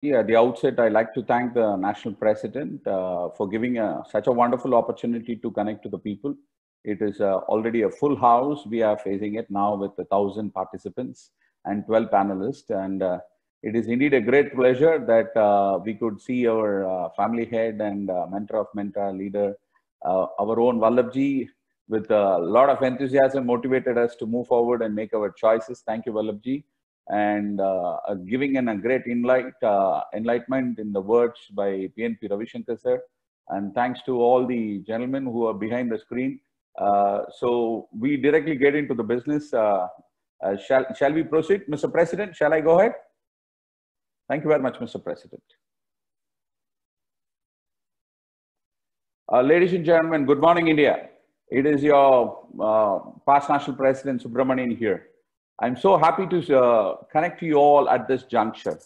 At the outset, I'd like to thank the National President for giving such a wonderful opportunity to connect to the people. It is already a full house. We are facing it now with 1,000 participants and 12 panelists. And it is indeed a great pleasure that we could see our family head and mentor of mentor leader, our own Vallabhji, with a lot of enthusiasm, motivated us to move forward and make our choices. Thank you, Vallabhji. And giving a great enlightenment in the words by PNP Ravishankar sir. And thanks to all the gentlemen who are behind the screen. So we directly get into the business. Shall we proceed? Mr. President, shall I go ahead? Thank you very much, Mr. President. Ladies and gentlemen, good morning, India. It is your past National President Subramanian here. I'm so happy to connect to you all at this juncture.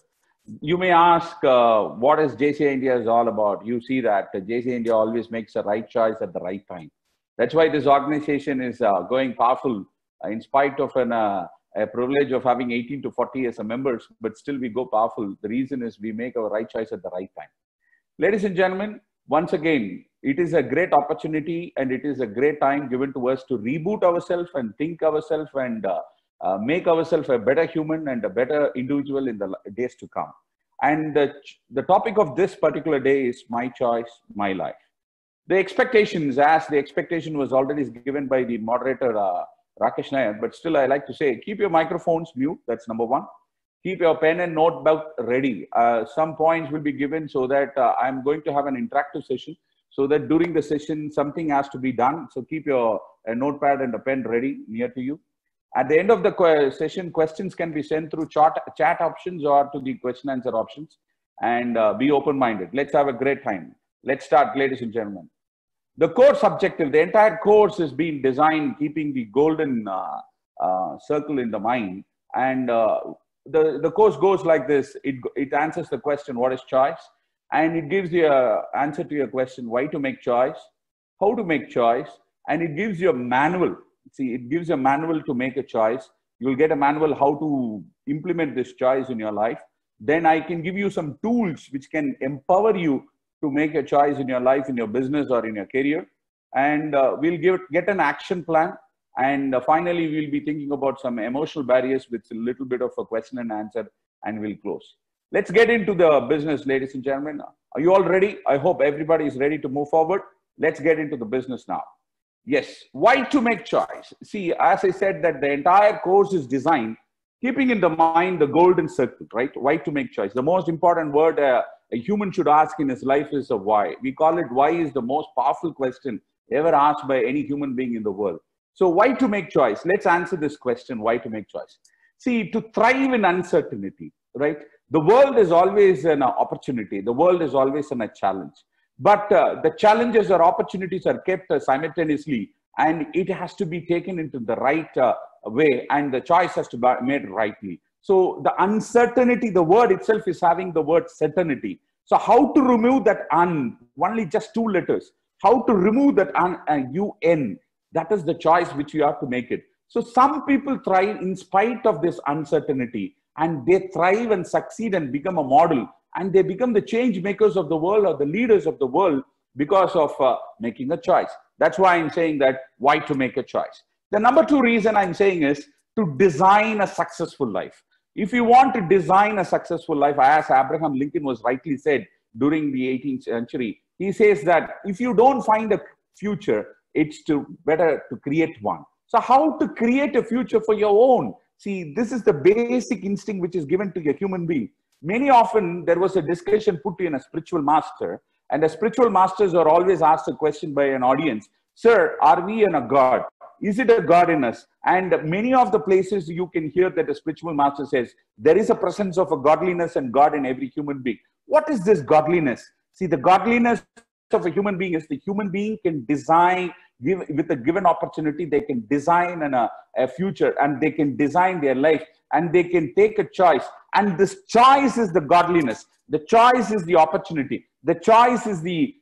You may ask, what is JCI India is all about? You see that JCI India always makes the right choice at the right time. That's why this organization is going powerful in spite of a privilege of having 18 to 40 as a members, but still we go powerful. The reason is we make our right choice at the right time. Ladies and gentlemen, once again, it is a great opportunity and it is a great time given to us to reboot ourselves and think ourselves and make ourselves a better human and a better individual in the days to come. And the topic of this particular day is my choice, my life. The expectations, as the expectation was already given by the moderator, Rakesh Nair, but still I like to say, keep your microphones mute, that's number one. Keep your pen and notebook ready. Some points will be given so that I'm going to have an interactive session so that during the session, something has to be done. So keep your notepad and a pen ready near to you. At the end of the session, questions can be sent through chat options or to the question answer options, and be open-minded. Let's have a great time. Let's start, ladies and gentlemen. The course objective, the entire course is being designed keeping the golden circle in the mind. And the course goes like this. It answers the question, what is choice? And it gives you an answer to your question, why to make choice, how to make choice, and it gives you a manual. See, it gives a manual to make a choice. You'll get a manual how to implement this choice in your life. Then I can give you some tools which can empower you to make a choice in your life, in your business or in your career. And we'll get an action plan. And finally, we'll be thinking about some emotional barriers with a little bit of a question and answer, and we'll close. Let's get into the business, ladies and gentlemen. Are you all ready? I hope everybody is ready to move forward. Let's get into the business now. Yes, why to make choice? See, as I said, that the entire course is designed keeping in the mind the golden circle, right? Why to make choice? The most important word a human should ask in his life is a why. We call it why is the most powerful question ever asked by any human being in the world. So why to make choice? Let's answer this question, why to make choice? See, to thrive in uncertainty, right? The world is always an opportunity. The world is always a challenge. But the challenges or opportunities are kept simultaneously, and it has to be taken into the right way, and the choice has to be made rightly. So the uncertainty, the word itself is having the word certainty. So how to remove that only just 2 letters, how to remove that UN, that is the choice which you have to make it. So some people thrive in spite of this uncertainty, and they thrive and succeed and become a model. And they become the change makers of the world or the leaders of the world because of making a choice. That's why I'm saying that why to make a choice. The number 2 reason I'm saying is to design a successful life. If you want to design a successful life, as Abraham Lincoln was rightly said during the 18th century, he says that if you don't find a future, it's better to create one. So how to create a future for your own? See, this is the basic instinct which is given to a human being. Many often there was a discussion put in a spiritual master, and the spiritual masters are always asked a question by an audience, sir, are we in a God? Is it a God in us? And many of the places you can hear that the spiritual master says, there is a presence of a godliness and God in every human being. What is this godliness? See, the godliness of a human being is the human being can design, with a given opportunity, they can design a future, and they can design their life, and they can take a choice. And this choice is the godliness. The choice is the opportunity. The choice is the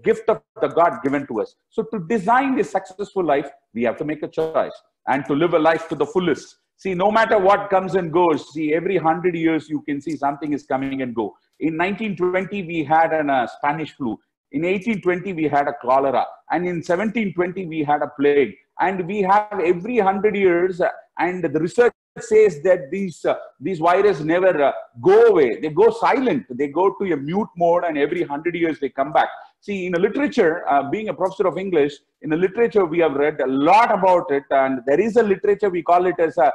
gift of the God given to us. So to design a successful life, we have to make a choice and to live a life to the fullest. See, no matter what comes and goes, see, every 100 years, you can see something is coming and go. In 1920, we had a Spanish flu. In 1820, we had a cholera. And in 1720, we had a plague. And we have every 100 years, and the research says that these viruses never go away. They go silent. They go to a mute mode, and every 100 years they come back. See, in a literature, being a professor of English, in the literature we have read a lot about it, and there is a literature, we call it as a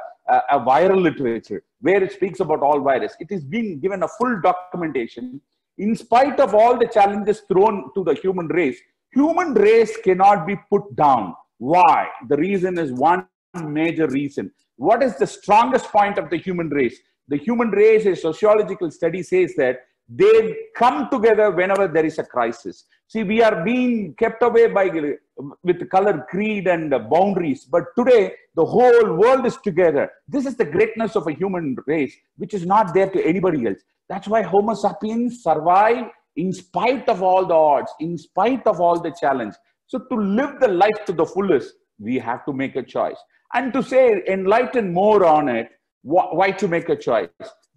viral literature, where it speaks about all virus. It is being given a full documentation. In spite of all the challenges thrown to the human race cannot be put down. Why? The reason is one major reason. What is the strongest point of the human race? The human race, a sociological study says that they come together whenever there is a crisis. See, we are being kept away with color, creed, and boundaries. But today, the whole world is together. This is the greatness of a human race, which is not there to anybody else. That's why Homo sapiens survive in spite of all the odds, in spite of all the challenge. So to live the life to the fullest, we have to make a choice. And to say, enlighten more on it, why to make a choice?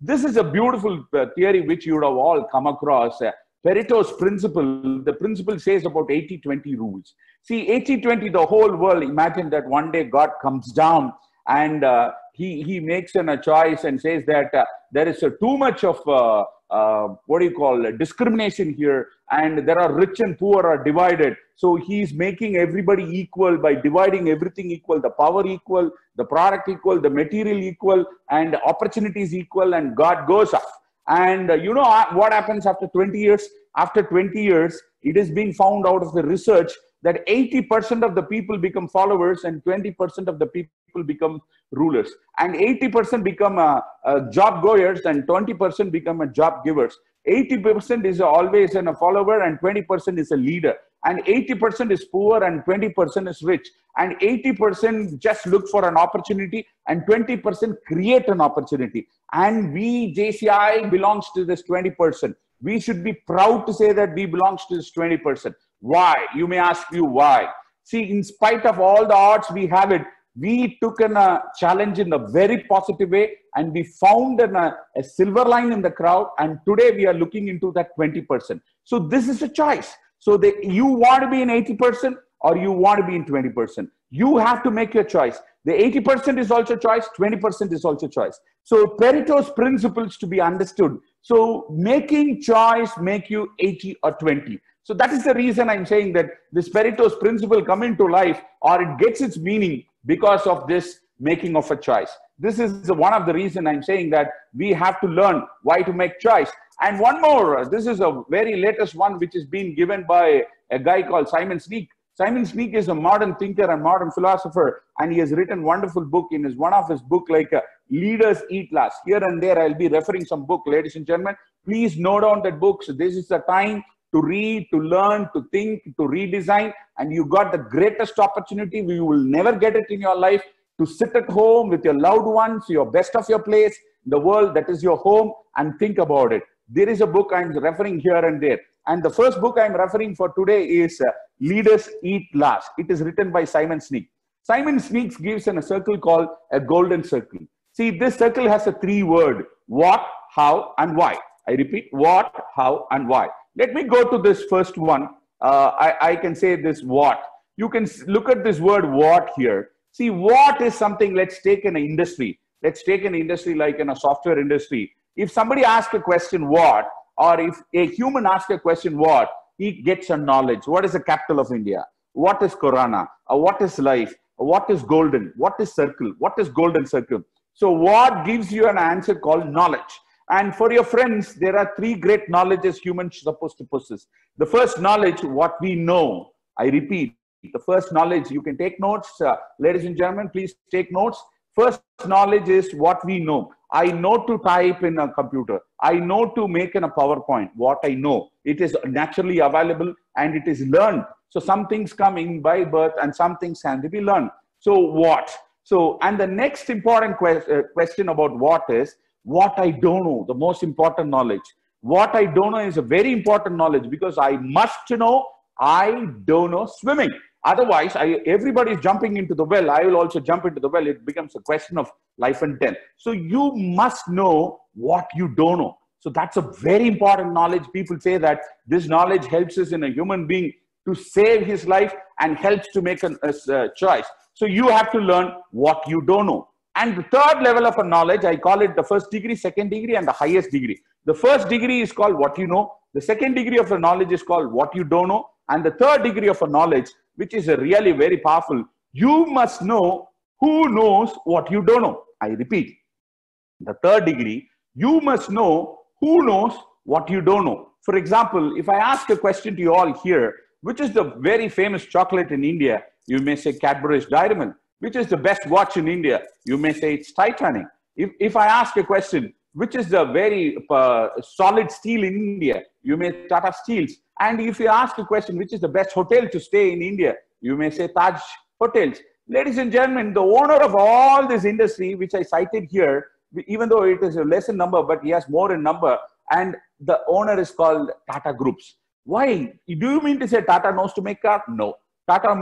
This is a beautiful theory which you would have all come across. Pareto's principle, the principle says about 80-20 rules. See, 80-20, the whole world, imagine that one day God comes down and he makes a choice and says that there is too much of discrimination here, and there are rich and poor are divided. So he's making everybody equal by dividing everything equal, the power equal, the product equal, the material equal, and opportunities equal, and God goes up. And you know what happens after 20 years? After 20 years, it is being found out of the research that 80% of the people become followers and 20% of the people become rulers. And 80% become job goers and 20% become job givers. 80% is always a follower and 20% is a leader. And 80% is poor and 20% is rich. And 80% just look for an opportunity and 20% create an opportunity. And we, JCI, belongs to this 20%. We should be proud to say that we belongs to this 20%. Why? You may ask you why. See, in spite of all the odds we have it, we took a challenge in a very positive way, and we found a silver line in the crowd, and today we are looking into that 20%. So this is a choice. So you want to be in 80% or you want to be in 20%. You have to make your choice. The 80% is also choice, 20% is also choice. So Pareto's principles to be understood. So making choice make you 80 or 20. So that is the reason I'm saying that this Pareto's principle come into life, or it gets its meaning because of this making of a choice. This is one of the reasons I'm saying that we have to learn why to make choice. And one more, this is a very latest one which is being given by a guy called Simon Sinek. Simon Sinek is a modern thinker and modern philosopher, and he has written wonderful book. In one of his book, like Leaders Eat Last. Here and there, I'll be referring some book, ladies and gentlemen. Please note down that book. So this is the time to read, to learn, to think, to redesign, and you got the greatest opportunity. You will never get it in your life, to sit at home with your loved ones, your best of your place, the world that is your home, and think about it. There is a book I'm referring here and there. And the first book I'm referring for today is Leaders Eat Last. It is written by Simon Sinek. Simon Sinek gives a circle called a golden circle. See, this circle has a 3-word: what, how, and why. I repeat, what, how, and why. Let me go to this first one. I can say this what. You can look at this word what here. See, what is something, let's take an industry. Let's take an industry like in a software industry. If somebody asks a question what, or if a human asks a question what, he gets a knowledge. What is the capital of India? What is Corona? What is life? What is golden? What is circle? What is golden circle? So what gives you an answer called knowledge? And for your friends, there are 3 great knowledges humans are supposed to possess. The first knowledge, what we know. I repeat, the first knowledge, you can take notes. Ladies and gentlemen, please take notes. First knowledge is what we know. I know to type in a computer. I know to make in a PowerPoint. What I know. It is naturally available and it is learned. So some things come in by birth and some things can be learned. So what? So, and the next important question about what is, what I don't know, the most important knowledge. What I don't know is a very important knowledge, because I must know I don't know swimming. Otherwise, everybody is jumping into the well. I will also jump into the well. It becomes a question of life and death. So you must know what you don't know. So that's a very important knowledge. People say that this knowledge helps us in a human being to save his life and helps to make a choice. So you have to learn what you don't know. And the third level of a knowledge, I call it the first degree, second degree, and the highest degree. The first degree is called what you know. The second degree of a knowledge is called what you don't know. And the third degree of a knowledge, which is a really very powerful, you must know who knows what you don't know. I repeat, the third degree, you must know who knows what you don't know. For example, if I ask a question to you all here, which is the very famous chocolate in India? You may say Cadbury's Dairy Milk. Which is the best watch in India? You may say it's Titanic. If I ask a question, which is the very solid steel in India? You may Tata Steels. And if you ask a question, which is the best hotel to stay in India? You may say Taj Hotels. Ladies and gentlemen, the owner of all this industry, which I cited here, even though it is a less in number, but he has more in number, and the owner is called Tata Groups. Why? Do you mean to say Tata knows to make car? No. Ratan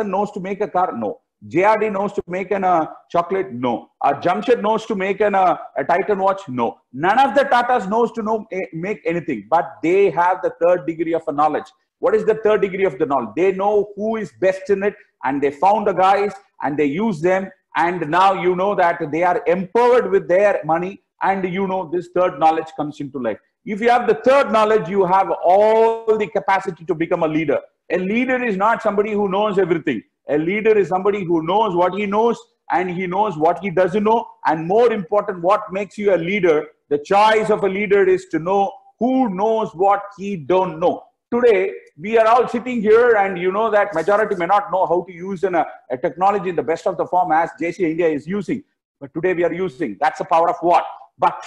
knows to make a car? No. JRD knows to make a chocolate? No. Jamshed knows to make a Titan watch? No. None of the Tatas knows to make anything, but they have the third degree of a knowledge. What is the third degree of the knowledge? They know who is best in it, and they found the guys and they use them, and now you know that they are empowered with their money, and you know this third knowledge comes into life. If you have the third knowledge, you have all the capacity to become a leader. A leader is not somebody who knows everything. A leader is somebody who knows what he knows, and he knows what he doesn't know. And more important, what makes you a leader, the choice of a leader is to know who knows what he don't know. Today, we are all sitting here, and you know that majority may not know how to use a technology in the best of the form as JC India is using. But today we are using. That's the power of what? But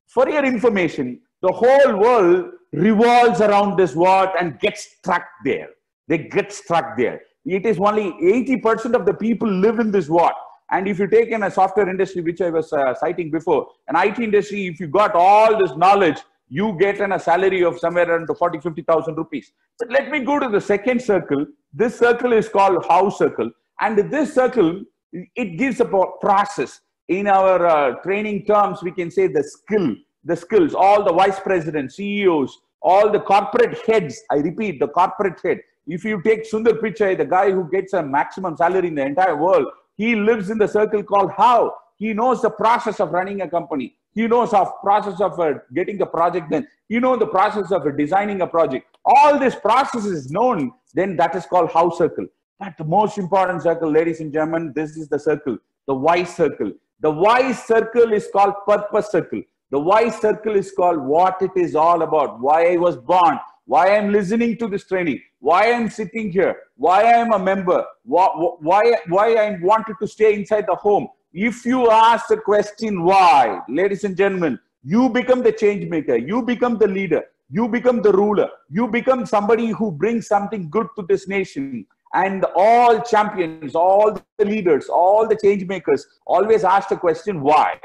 for your information, the whole world revolves around this what and gets stuck there. They get stuck there. It is only 80% of the people live in this what. And if you take in a software industry, which I was citing before, an IT industry, if you got all this knowledge, you get a salary of somewhere around 40, 50,000 rupees. But let me go to the second circle. This circle is called how circle. And this circle, it gives a process. In our training terms, we can say the skills, all the vice presidents, CEOs, all the corporate heads. I repeat, the corporate head. If you take Sundar Pichai, the guy who gets a maximum salary in the entire world, he lives in the circle called how. He knows the process of running a company. He knows the process of getting the project done. He knows the process of designing a project. All this process is known, then that is called how circle. But the most important circle, ladies and gentlemen, this is the circle, the why circle. The why circle is called purpose circle. The why circle is called what it is all about, why I was born, why I'm listening to this training, why I'm sitting here, why I'm a member, why I wanted to stay inside the home. If you ask the question why, ladies and gentlemen, you become the change maker, you become the leader, you become the ruler, you become somebody who brings something good to this nation. And all champions, all the leaders, all the change makers always ask the question why.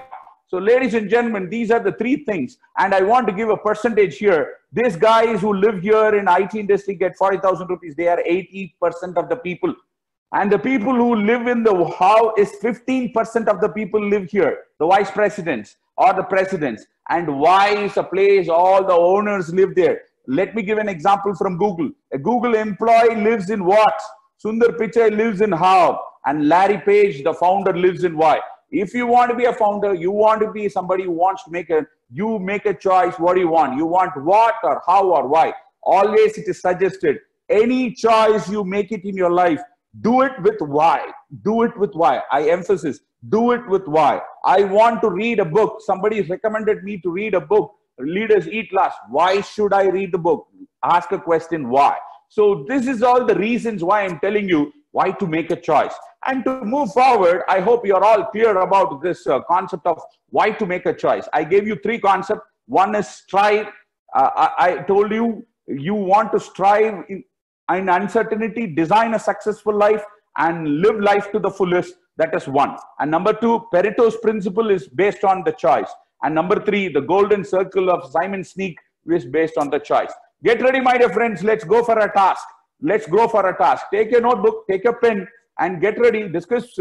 So ladies and gentlemen, these are the three things. And I want to give a percentage here. These guys who live here in IT industry get 40,000 rupees. They are 80% of the people. And the people who live in the how is 15% of the people live here. The vice presidents or the presidents. And why is a place all the owners live there. Let me give an example from Google. A Google employee lives in what? Sundar Pichai lives in how. And Larry Page, the founder, lives in why. If you want to be a founder, you want to be somebody who wants to you make a choice. What do you want? You want what or how or why? Always it is suggested. Any choice you make it in your life, do it with why. Do it with why. I emphasize, do it with why. I want to read a book. Somebody recommended me to read a book. Leaders Eat Last. Why should I read the book? Ask a question, why? So this is all the reasons why I'm telling you why to make a choice. And to move forward, I hope you're all clear about this concept of why to make a choice. I gave you three concepts. One is strive. I told you, you want to strive in uncertainty, design a successful life, and live life to the fullest. That is one. And number two, Pareto's principle is based on the choice. And number three, the golden circle of Simon Sinek is based on the choice. Get ready, my dear friends. Let's go for a task. Let's go for a task. Take your notebook, take a pen, and get ready. Discuss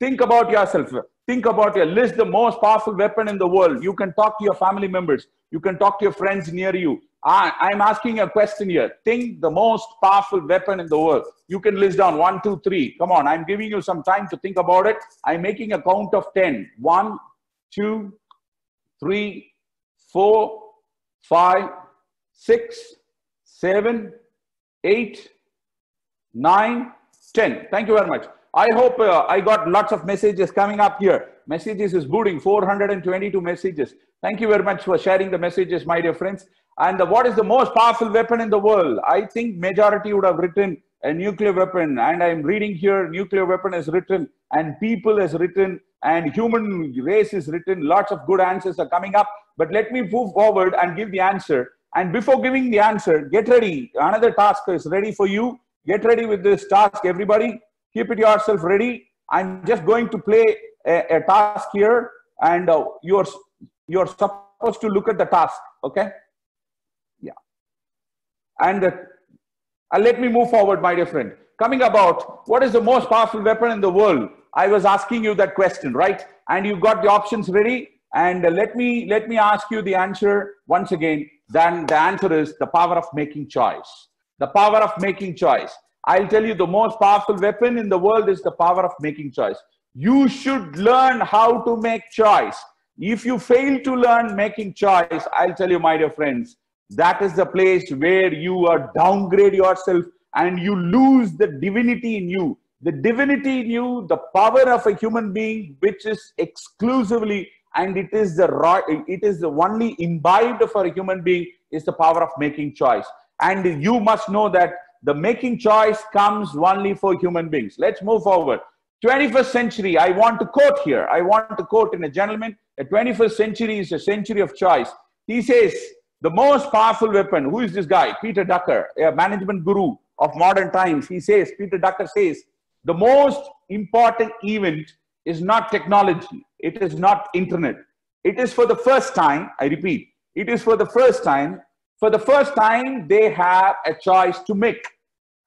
Think about yourself. Think about your list, the most powerful weapon in the world. You can talk to your family members. You can talk to your friends near you. I'm asking a question here. Think the most powerful weapon in the world. You can list down 1, 2, 3. Come on, I'm giving you some time to think about it. I'm making a count of 10. 1, 2, 3, 4, 5, 6, 7, 8, 9, 10. Thank you very much. I hope I got lots of messages coming up here. Messages is booting, 422 messages. Thank you very much for sharing the messages, my dear friends. And what is the most powerful weapon in the world? I think majority would have written a nuclear weapon. And I'm reading here, nuclear weapon is written, and people is written, and human race is written. Lots of good answers are coming up. But let me move forward and give the answer. And before giving the answer, get ready. Another task is ready for you. Get ready with this task, everybody. Keep it yourself ready. I'm just going to play a task here, and you're supposed to look at the task, okay? Yeah. And let me move forward, my dear friend. Coming about, what is the most powerful weapon in the world? I was asking you that question, right? And you got the options ready. And let me ask you the answer once again. Then the answer is the power of making choice. The power of making choice. I'll tell you, the most powerful weapon in the world is the power of making choice. You should learn how to make choice. If you fail to learn making choice, I'll tell you, my dear friends, that is the place where you are downgrade yourself and you lose the divinity in you. The divinity in you, the power of a human being, which is exclusively, and it is the only imbibed for a human being, is the power of making choice. And you must know that the making choice comes only for human beings. Let's move forward. 21st century, I want to quote here. I want to quote in a gentleman. The 21st century is a century of choice. He says, the most powerful weapon, who is this guy? Peter Drucker, a management guru of modern times. He says, Peter Drucker says, the most important event is not technology. It is not internet. It is for the first time, I repeat, it is for the first time. For the first time, they have a choice to make.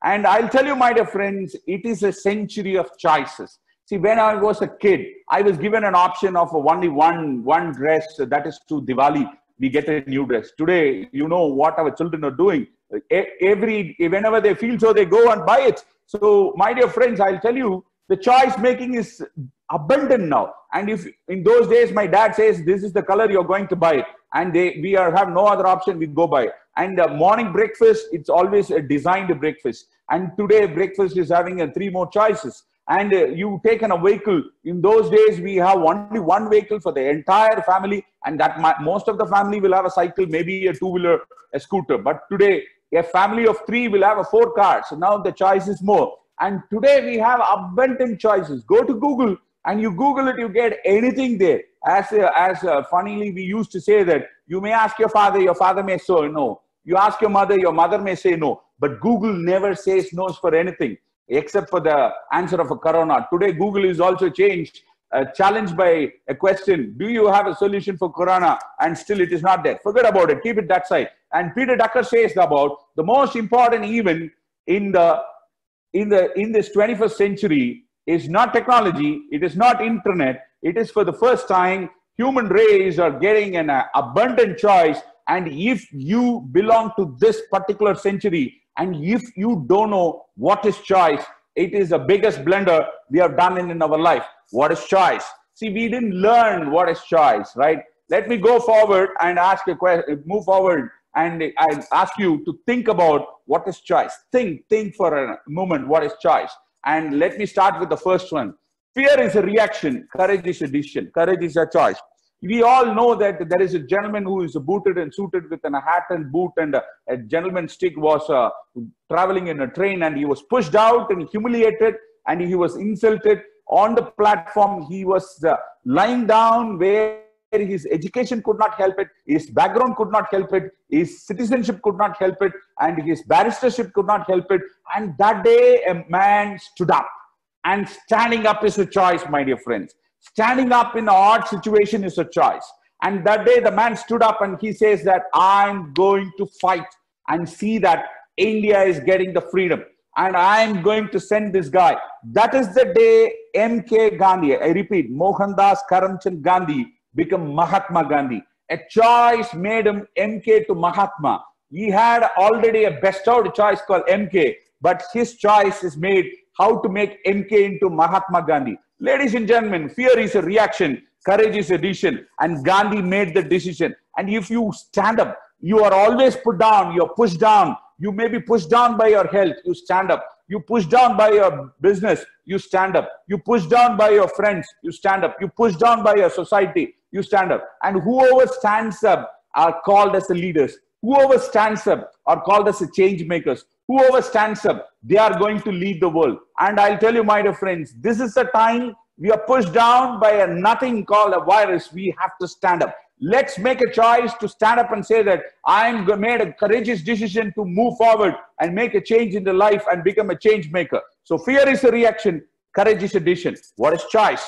And I'll tell you, my dear friends, it is a century of choices. See, when I was a kid, I was given an option of only one dress, that is to Diwali. We get a new dress. Today, you know what our children are doing. Whenever they feel so, they go and buy it. So, my dear friends, I'll tell you, the choice making is abundant now. And if in those days, my dad says, this is the color you're going to buy, and we have no other option, we go by. And morning breakfast, it's always a designed breakfast. And today, breakfast is having 3 more choices. And you take a vehicle. In those days, we have only one vehicle for the entire family, and that most of the family will have a cycle, maybe a 2-wheeler, a scooter. But today, a family of 3 will have 4 cars. So now the choice is more. And today we have abundant choices. Go to Google and you Google it, you get anything there. As funnily we used to say that you may ask your father may say no. You ask your mother may say no. But Google never says no for anything except for the answer of a corona. Today Google is also challenged by a question. Do you have a solution for corona? And still it is not there. Forget about it. Keep it that side. And Peter Drucker says about the most important event in this 21st century is not technology, it is not internet, it is for the first time human race are getting an abundant choice. And if you belong to this particular century, and if you don't know what is choice, it is the biggest blunder we have done in our life. What is choice? See, we didn't learn what is choice, right? Let me go forward and ask a question, move forward. And I ask you to think about what is choice. Think for a moment, what is choice? And let me start with the first one. Fear is a reaction. Courage is a decision. Courage is a choice. We all know that there is a gentleman who is booted and suited with a hat and boot, and a gentleman's stick was traveling in a train, and he was pushed out and humiliated, and he was insulted on the platform. He was lying down where his education could not help it, his background could not help it, his citizenship could not help it, and his barristership could not help it. And that day, a man stood up. And standing up is a choice, my dear friends. Standing up in an odd situation is a choice. And that day, the man stood up and he says that I'm going to fight and see that India is getting the freedom. and I'm going to send this guy. That is the day M.K. Gandhi, I repeat, Mohandas Karamchand Gandhi became Mahatma Gandhi. A choice made him M.K. to Mahatma. He had already a bestowed choice called M.K., but his choice is made how to make M.K. into Mahatma Gandhi. Ladies and gentlemen, fear is a reaction, courage is a decision, and Gandhi made the decision. And if you stand up, you are always put down, you're pushed down. You may be pushed down by your health, you stand up. You push down by your business, you stand up. You push down by your friends, you stand up. You push down by your society, you stand up. And whoever stands up are called as the leaders. Whoever stands up are called as the change makers. Whoever stands up, they are going to lead the world. And I'll tell you, my dear friends, this is the time we are pushed down by a nothing called a virus. We have to stand up. Let's make a choice to stand up and say that I'm made a courageous decision to move forward and make a change in the life and become a change maker. So fear is a reaction, courage is a decision. What is choice?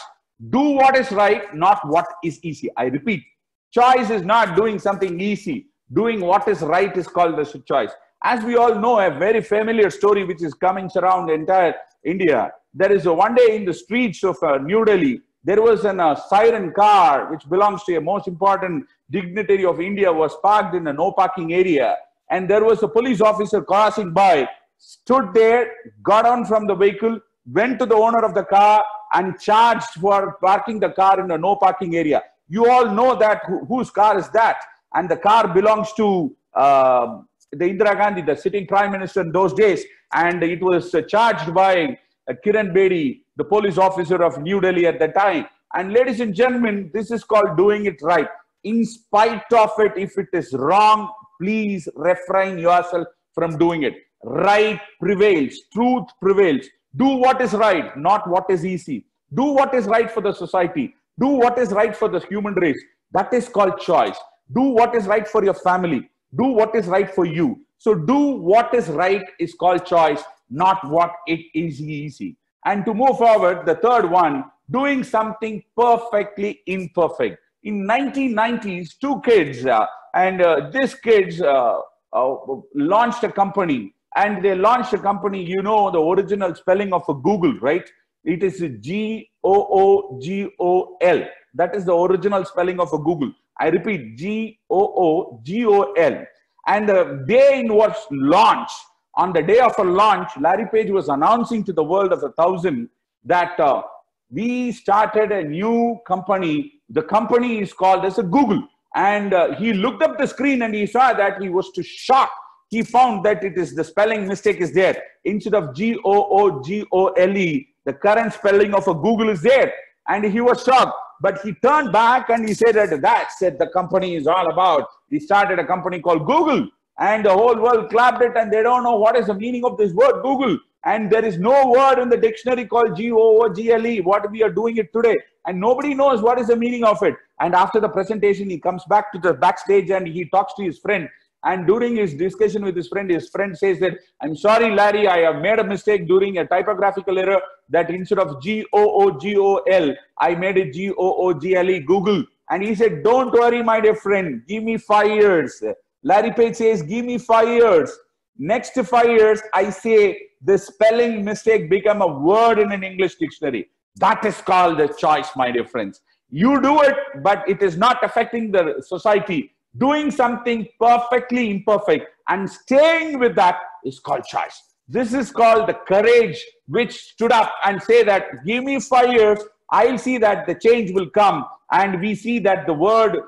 Do what is right, not what is easy. I repeat, choice is not doing something easy. Doing what is right is called as a choice. As we all know, a very familiar story which is coming around the entire India. There is one day in the streets of New Delhi, there was a siren car which belongs to a most important dignitary of India was parked in a no parking area. And there was a police officer crossing by, stood there, got on from the vehicle, went to the owner of the car and charged for parking the car in a no parking area. You all know that whose car is that? And the car belongs to the Indira Gandhi, the sitting prime minister in those days. And it was charged by Kiran Bedi, the police officer of New Delhi at the time. And ladies and gentlemen, this is called doing it right. In spite of it, if it is wrong, please refrain yourself from doing it. Right prevails. Truth prevails. Do what is right, not what is easy. Do what is right for the society. Do what is right for the human race. That is called choice. Do what is right for your family. Do what is right for you. So do what is right is called choice, not what it is easy. And to move forward, the third one, doing something perfectly imperfect. In 1990s, two kids, these kids launched a company. And they launched a company, you know, the original spelling of a Google, right? It is G-O-O-G-O-L. That is the original spelling of a Google. I repeat, G-O-O-G-O-L. And the day it was launched, on the day of a launch, Larry Page was announcing to the world of 1,000 that we started a new company. The company is called as a Google. And he looked up the screen and he saw that he was too shocked. He found that it is the spelling mistake is there. Instead of G-O-O-G-O-L-E, the current spelling of a Google is there. And he was shocked. But he turned back and he said that that's what the company is all about. We started a company called Google. And the whole world clapped it and they don't know what is the meaning of this word Google. And there is no word in the dictionary called G-O-O-G-L-E, what we are doing it today. And nobody knows what is the meaning of it. And after the presentation, he comes back to the backstage and he talks to his friend. And during his discussion with his friend says that, I'm sorry, Larry, I have made a mistake during a typographical error that instead of G-O-O-G-O-L, I made it G-O-O-G-L-E, Google. And he said, don't worry, my dear friend, give me 5 years. Larry Page says, give me 5 years. Next 5 years, I say the spelling mistake become a word in an English dictionary. That is called a choice, my dear friends. You do it, but it is not affecting the society. Doing something perfectly imperfect and staying with that is called choice. This is called the courage which stood up and say that, give me 5 years, I'll see that the change will come. And we see that the word,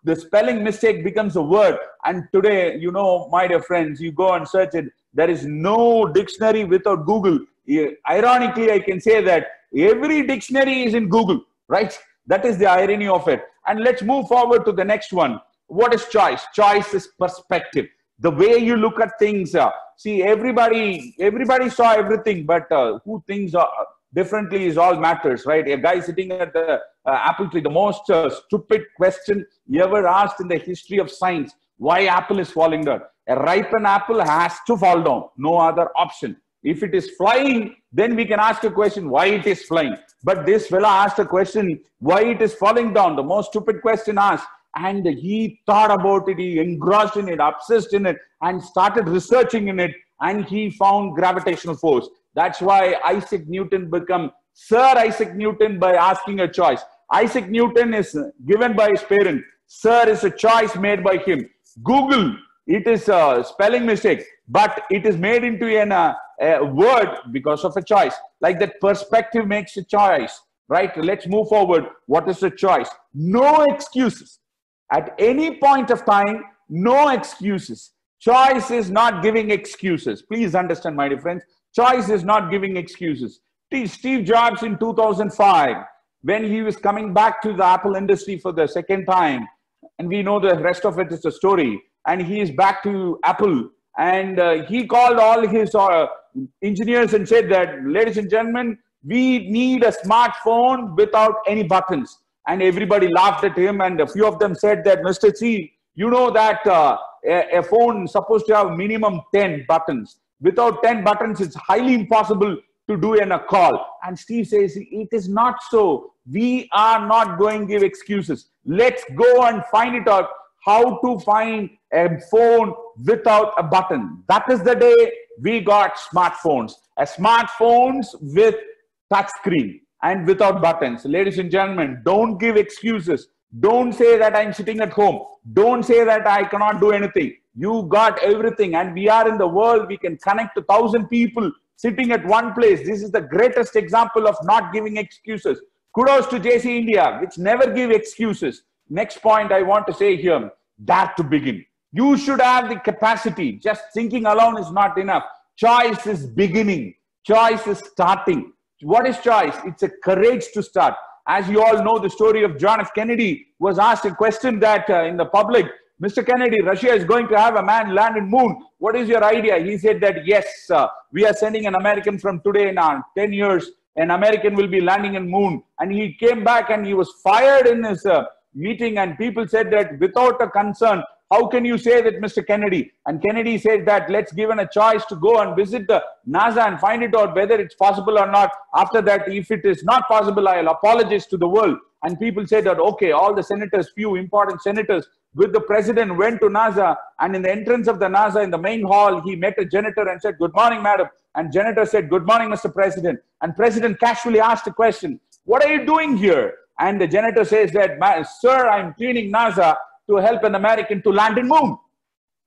the spelling mistake becomes a word. And today, you know, my dear friends, you go and search it. There is no dictionary without Google. Ironically, I can say that every dictionary is in Google, right? That is the irony of it. And let's move forward to the next one. What is choice? Choice is perspective. The way you look at things. See, everybody saw everything, but who thinks differently is all matters, right? A guy sitting at the apple tree, the most stupid question ever asked in the history of science. Why apple is falling down? A ripened apple has to fall down. No other option. If it is flying, then we can ask a question, why it is flying. But this fella asked a question, why it is falling down? The most stupid question asked. And he thought about it, he engrossed in it, obsessed in it, and started researching in it. and he found gravitational force. That's why Isaac Newton became Sir Isaac Newton by asking a choice. Isaac Newton is given by his parent. Sir is a choice made by him. Google, it is a spelling mistake, but it is made into a word because of a choice. Like that, perspective makes a choice, right? Let's move forward. What is the choice? No excuses. At any point of time, no excuses. Choice is not giving excuses. Please understand, my dear friends. Choice is not giving excuses. Steve Jobs in 2005, when he was coming back to the Apple industry for the second time, and we know the rest of it is a story, and he is back to Apple, and he called all his engineers and said that, ladies and gentlemen, we need a smartphone without any buttons. And everybody laughed at him, and a few of them said that, Mr. C, you know that a phone is supposed to have minimum 10 buttons. Without 10 buttons, it's highly impossible to do a call. And Steve says, it is not so. We are not going to give excuses. Let's go and find it out, how to find a phone without a button. That is the day we got smartphones. Smartphones with touch screen and without buttons. Ladies and gentlemen, don't give excuses. Don't say that I'm sitting at home. Don't say that I cannot do anything. You got everything, and we are in the world. We can connect to 1,000 people sitting at one place. This is the greatest example of not giving excuses. Kudos to JC India, which never give excuses. Next point I want to say here, dare to begin. You should have the capacity. Just thinking alone is not enough. Choice is beginning. Choice is starting. What is choice? It's a courage to start. As you all know, the story of John F. Kennedy was asked a question that in the public, Mr. Kennedy, Russia is going to have a man land in moon. What is your idea? He said that, yes, we are sending an American from today in 10 years. An American will be landing in moon. And he came back and he was fired in his meeting, and people said that without a concern, how can you say that, Mr. Kennedy? And Kennedy said that let's give him a choice to go and visit the NASA and find it out whether it's possible or not. After that, if it is not possible, I'll apologize to the world. And people said that, okay, all the senators, few important senators with the president went to NASA, and in the entrance of the NASA, in the main hall, he met a janitor and said, good morning, madam. And janitor said, good morning, Mr. President. And president casually asked a question, what are you doing here? And the janitor says that, sir, I'm cleaning NASA to help an American to land in moon.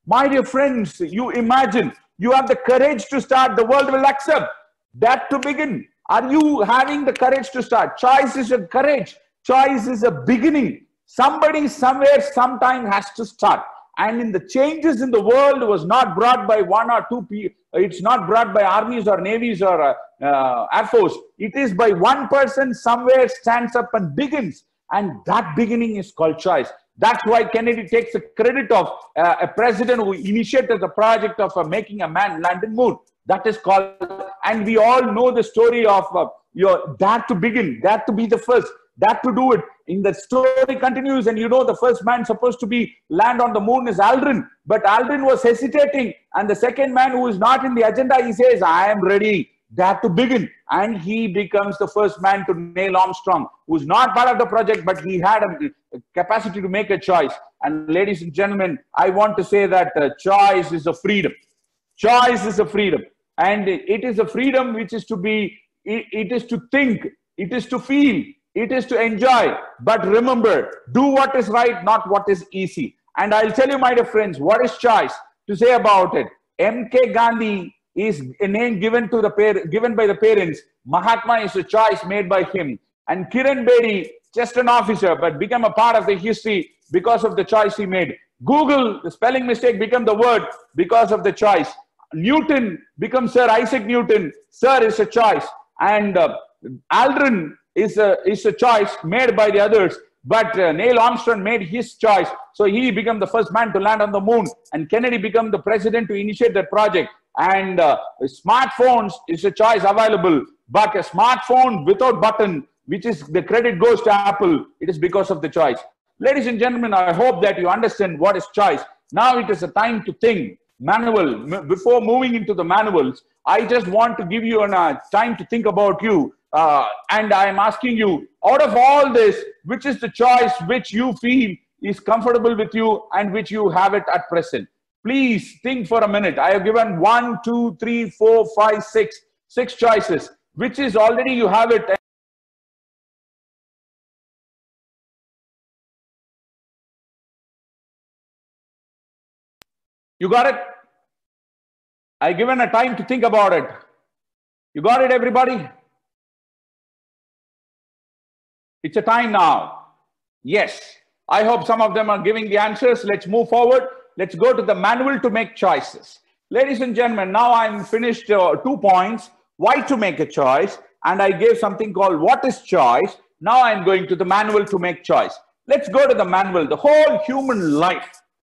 My dear friends, you imagine, you have the courage to start, the world will accept. That to begin. Are you having the courage to start? Choice is a courage. Choice is a beginning. Somebody, somewhere, sometime has to start. And in the changes in the world was not brought by one or two people. It's not brought by armies or navies or air force. It is by one person somewhere stands up and begins. And that beginning is called choice. That's why Kennedy takes the credit of a president who initiated the project of making a man land in moon. That is called, and we all know the story of your dare to begin, dare to be the first, dare to do it. In the story continues, and you know the first man supposed to be land on the moon is Aldrin, but Aldrin was hesitating, and the second man who is not in the agenda, he says, I am ready, dare to begin, and he becomes the first man to Neil Armstrong, who's not part of the project, but he had a capacity to make a choice. And ladies and gentlemen, I want to say that choice is a freedom. Choice is a freedom, and it is a freedom which is to be, it is to think, it is to feel, it is to enjoy. But remember, do what is right, not what is easy. And I'll tell you, my dear friends, what is choice to say about it. M.K. Gandhi is a name given to given by the parents. Mahatma is a choice made by him. And Kiran Bedi, just an officer, but became a part of the history because of the choice he made. Google, the spelling mistake became the word because of the choice. Newton becomes Sir Isaac Newton. Sir is a choice. And Aldrin is a choice made by the others. But Neil Armstrong made his choice. So he became the first man to land on the moon. And Kennedy became the president to initiate that project. And smartphones is a choice available. But a smartphone without button, which is the credit goes to Apple, it is because of the choice. Ladies and gentlemen, I hope that you understand what is choice. Now it is a time to think. Manual. Before moving into the manuals, I just want to give you a time to think about you. And I am asking you, out of all this, which is the choice which you feel is comfortable with you and which you have it at present? Please think for a minute. I have given 1, 2, 3, 4, 5, 6, 6 choices, which is already you have it. You got it? I given a time to think about it. You got it, everybody? It's a time now. Yes. I hope some of them are giving the answers. Let's move forward. Let's go to the manual to make choices. Ladies and gentlemen, now I'm finished 2 points. Why to make a choice. And I gave something called what is choice. Now I'm going to the manual to make choice. Let's go to the manual. The whole human life.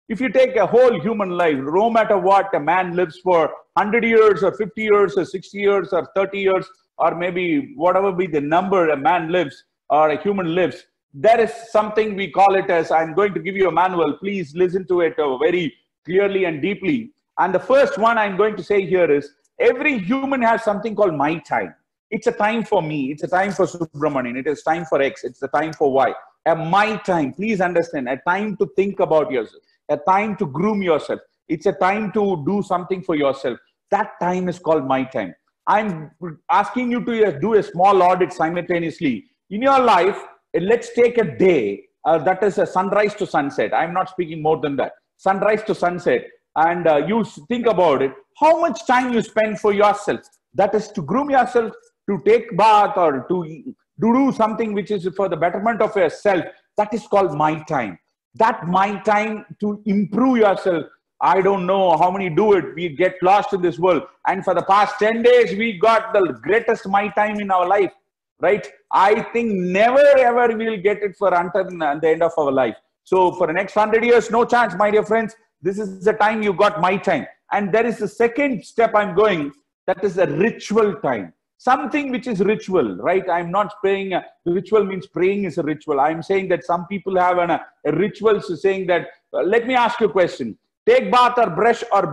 If you take a whole human life, no matter what, a man lives for 100 years or 50 years or 60 years or 30 years, or maybe whatever be the number a man lives or a human lives, there is something we call it as, I'm going to give you a manual. Please listen to it very clearly and deeply. And the first one I'm going to say here is, every human has something called my time. It's a time for me. It's a time for Subramanian. It is time for X. It's a time for Y. A my time. Please understand. A time to think about yourself. A time to groom yourself. It's a time to do something for yourself. That time is called my time. I'm asking you to do a small audit simultaneously. In your life, let's take a day. That is a sunrise to sunset. I'm not speaking more than that. Sunrise to sunset. And you think about it. How much time you spend for yourself? That is to groom yourself, to take bath, or to do something which is for the betterment of yourself. That is called my time. That my time to improve yourself. I don't know how many do it. We get lost in this world. And for the past 10 days, we got the greatest my time in our life. Right? I think never ever we will get it for until the end of our life. So for the next 100 years, no chance, my dear friends. This is the time you got my time. And there is the second step I'm going. That is a ritual time. Something which is ritual, right? I'm not praying. Ritual means praying is a ritual. I'm saying that some people have a ritual saying that, let me ask you a question. Take bath or brush or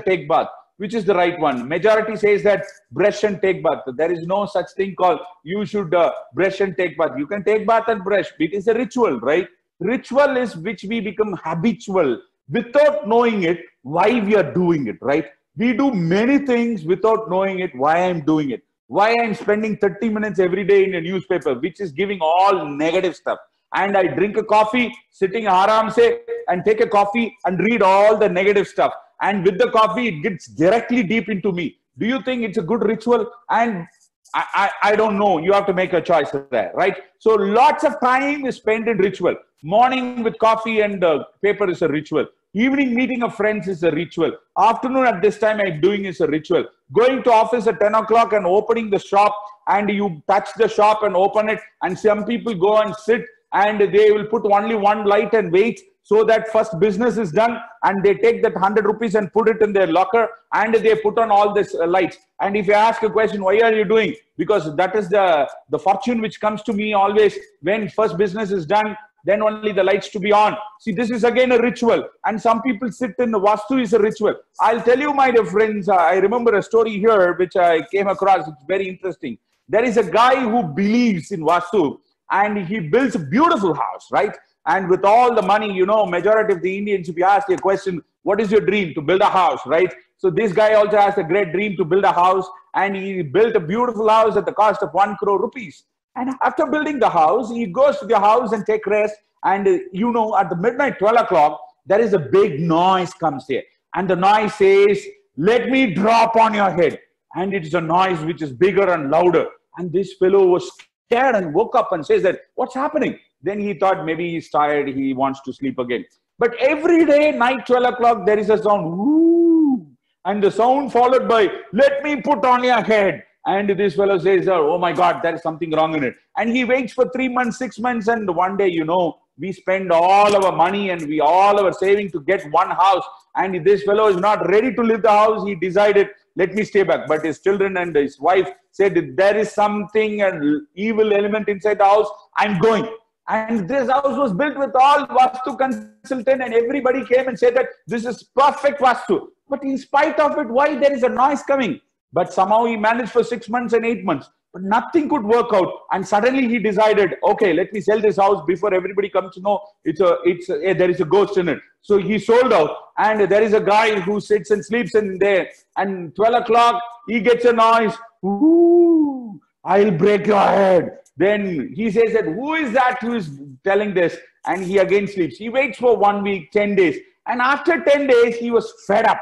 take bath. Which is the right one? Majority says that brush and take bath. There is no such thing called you should brush and take bath. You can take bath and brush. It is a ritual, right? Ritual is which we become habitual without knowing it, why we are doing it, right? We do many things without knowing it, why I'm doing it. Why I'm spending 30 minutes every day in a newspaper, which is giving all negative stuff. And I drink a coffee, sitting aram se, and take a coffee and read all the negative stuff. And with the coffee, it gets directly deep into me. Do you think it's a good ritual? And I don't know. You have to make a choice there, right? So lots of time is spent in ritual. Morning with coffee and paper is a ritual. Evening meeting of friends is a ritual. Afternoon at this time I'm doing is a ritual. Going to office at 10 o'clock and opening the shop, and you touch the shop and open it, and some people go and sit and they will put only one light and wait so that first business is done, and they take that 100 rupees and put it in their locker and they put on all this lights. And if you ask a question, why are you doing? Because that is the fortune which comes to me always when first business is done, then only the lights to be on. See, this is again a ritual. And some people sit in the Vastu is a ritual. I'll tell you, my dear friends, I remember a story here which I came across. It's very interesting. There is a guy who believes in Vastu and he builds a beautiful house, right? And with all the money, you know, majority of the Indians, if you ask a question, what is your dream? To build a house, right? So this guy also has a great dream to build a house, and he built a beautiful house at the cost of 1 crore rupees. And after building the house, he goes to the house and take rest. And you know, at the midnight, 12 o'clock, there is a big noise comes here. And the noise says, let me drop on your head. And it is a noise which is bigger and louder. And this fellow was scared and woke up and says that, what's happening? Then he thought maybe he's tired, he wants to sleep again. But every day, night 12 o'clock, there is a sound, woo, and the sound followed by, let me put on your head. And this fellow says, oh my God, there is something wrong in it. And he waits for 3 months, 6 months, and one day, you know, we spend all our money and all our saving to get one house. And this fellow is not ready to leave the house. He decided, let me stay back. But his children and his wife said, there is something, an evil element inside the house, I'm going. And this house was built with all Vastu consultant, and everybody came and said that this is perfect Vastu. But in spite of it, why there is a noise coming? But somehow he managed for 6 months and 8 months. but nothing could work out. And suddenly he decided, okay, let me sell this house before everybody comes to know there is a ghost in it. So he sold out, and there is a guy who sits and sleeps in there. And 12 o'clock, he gets a noise. Ooh, I'll break your head. Then he says that, who is that who is telling this? And he again sleeps. He waits for 1 week, 10 days. And after 10 days, he was fed up.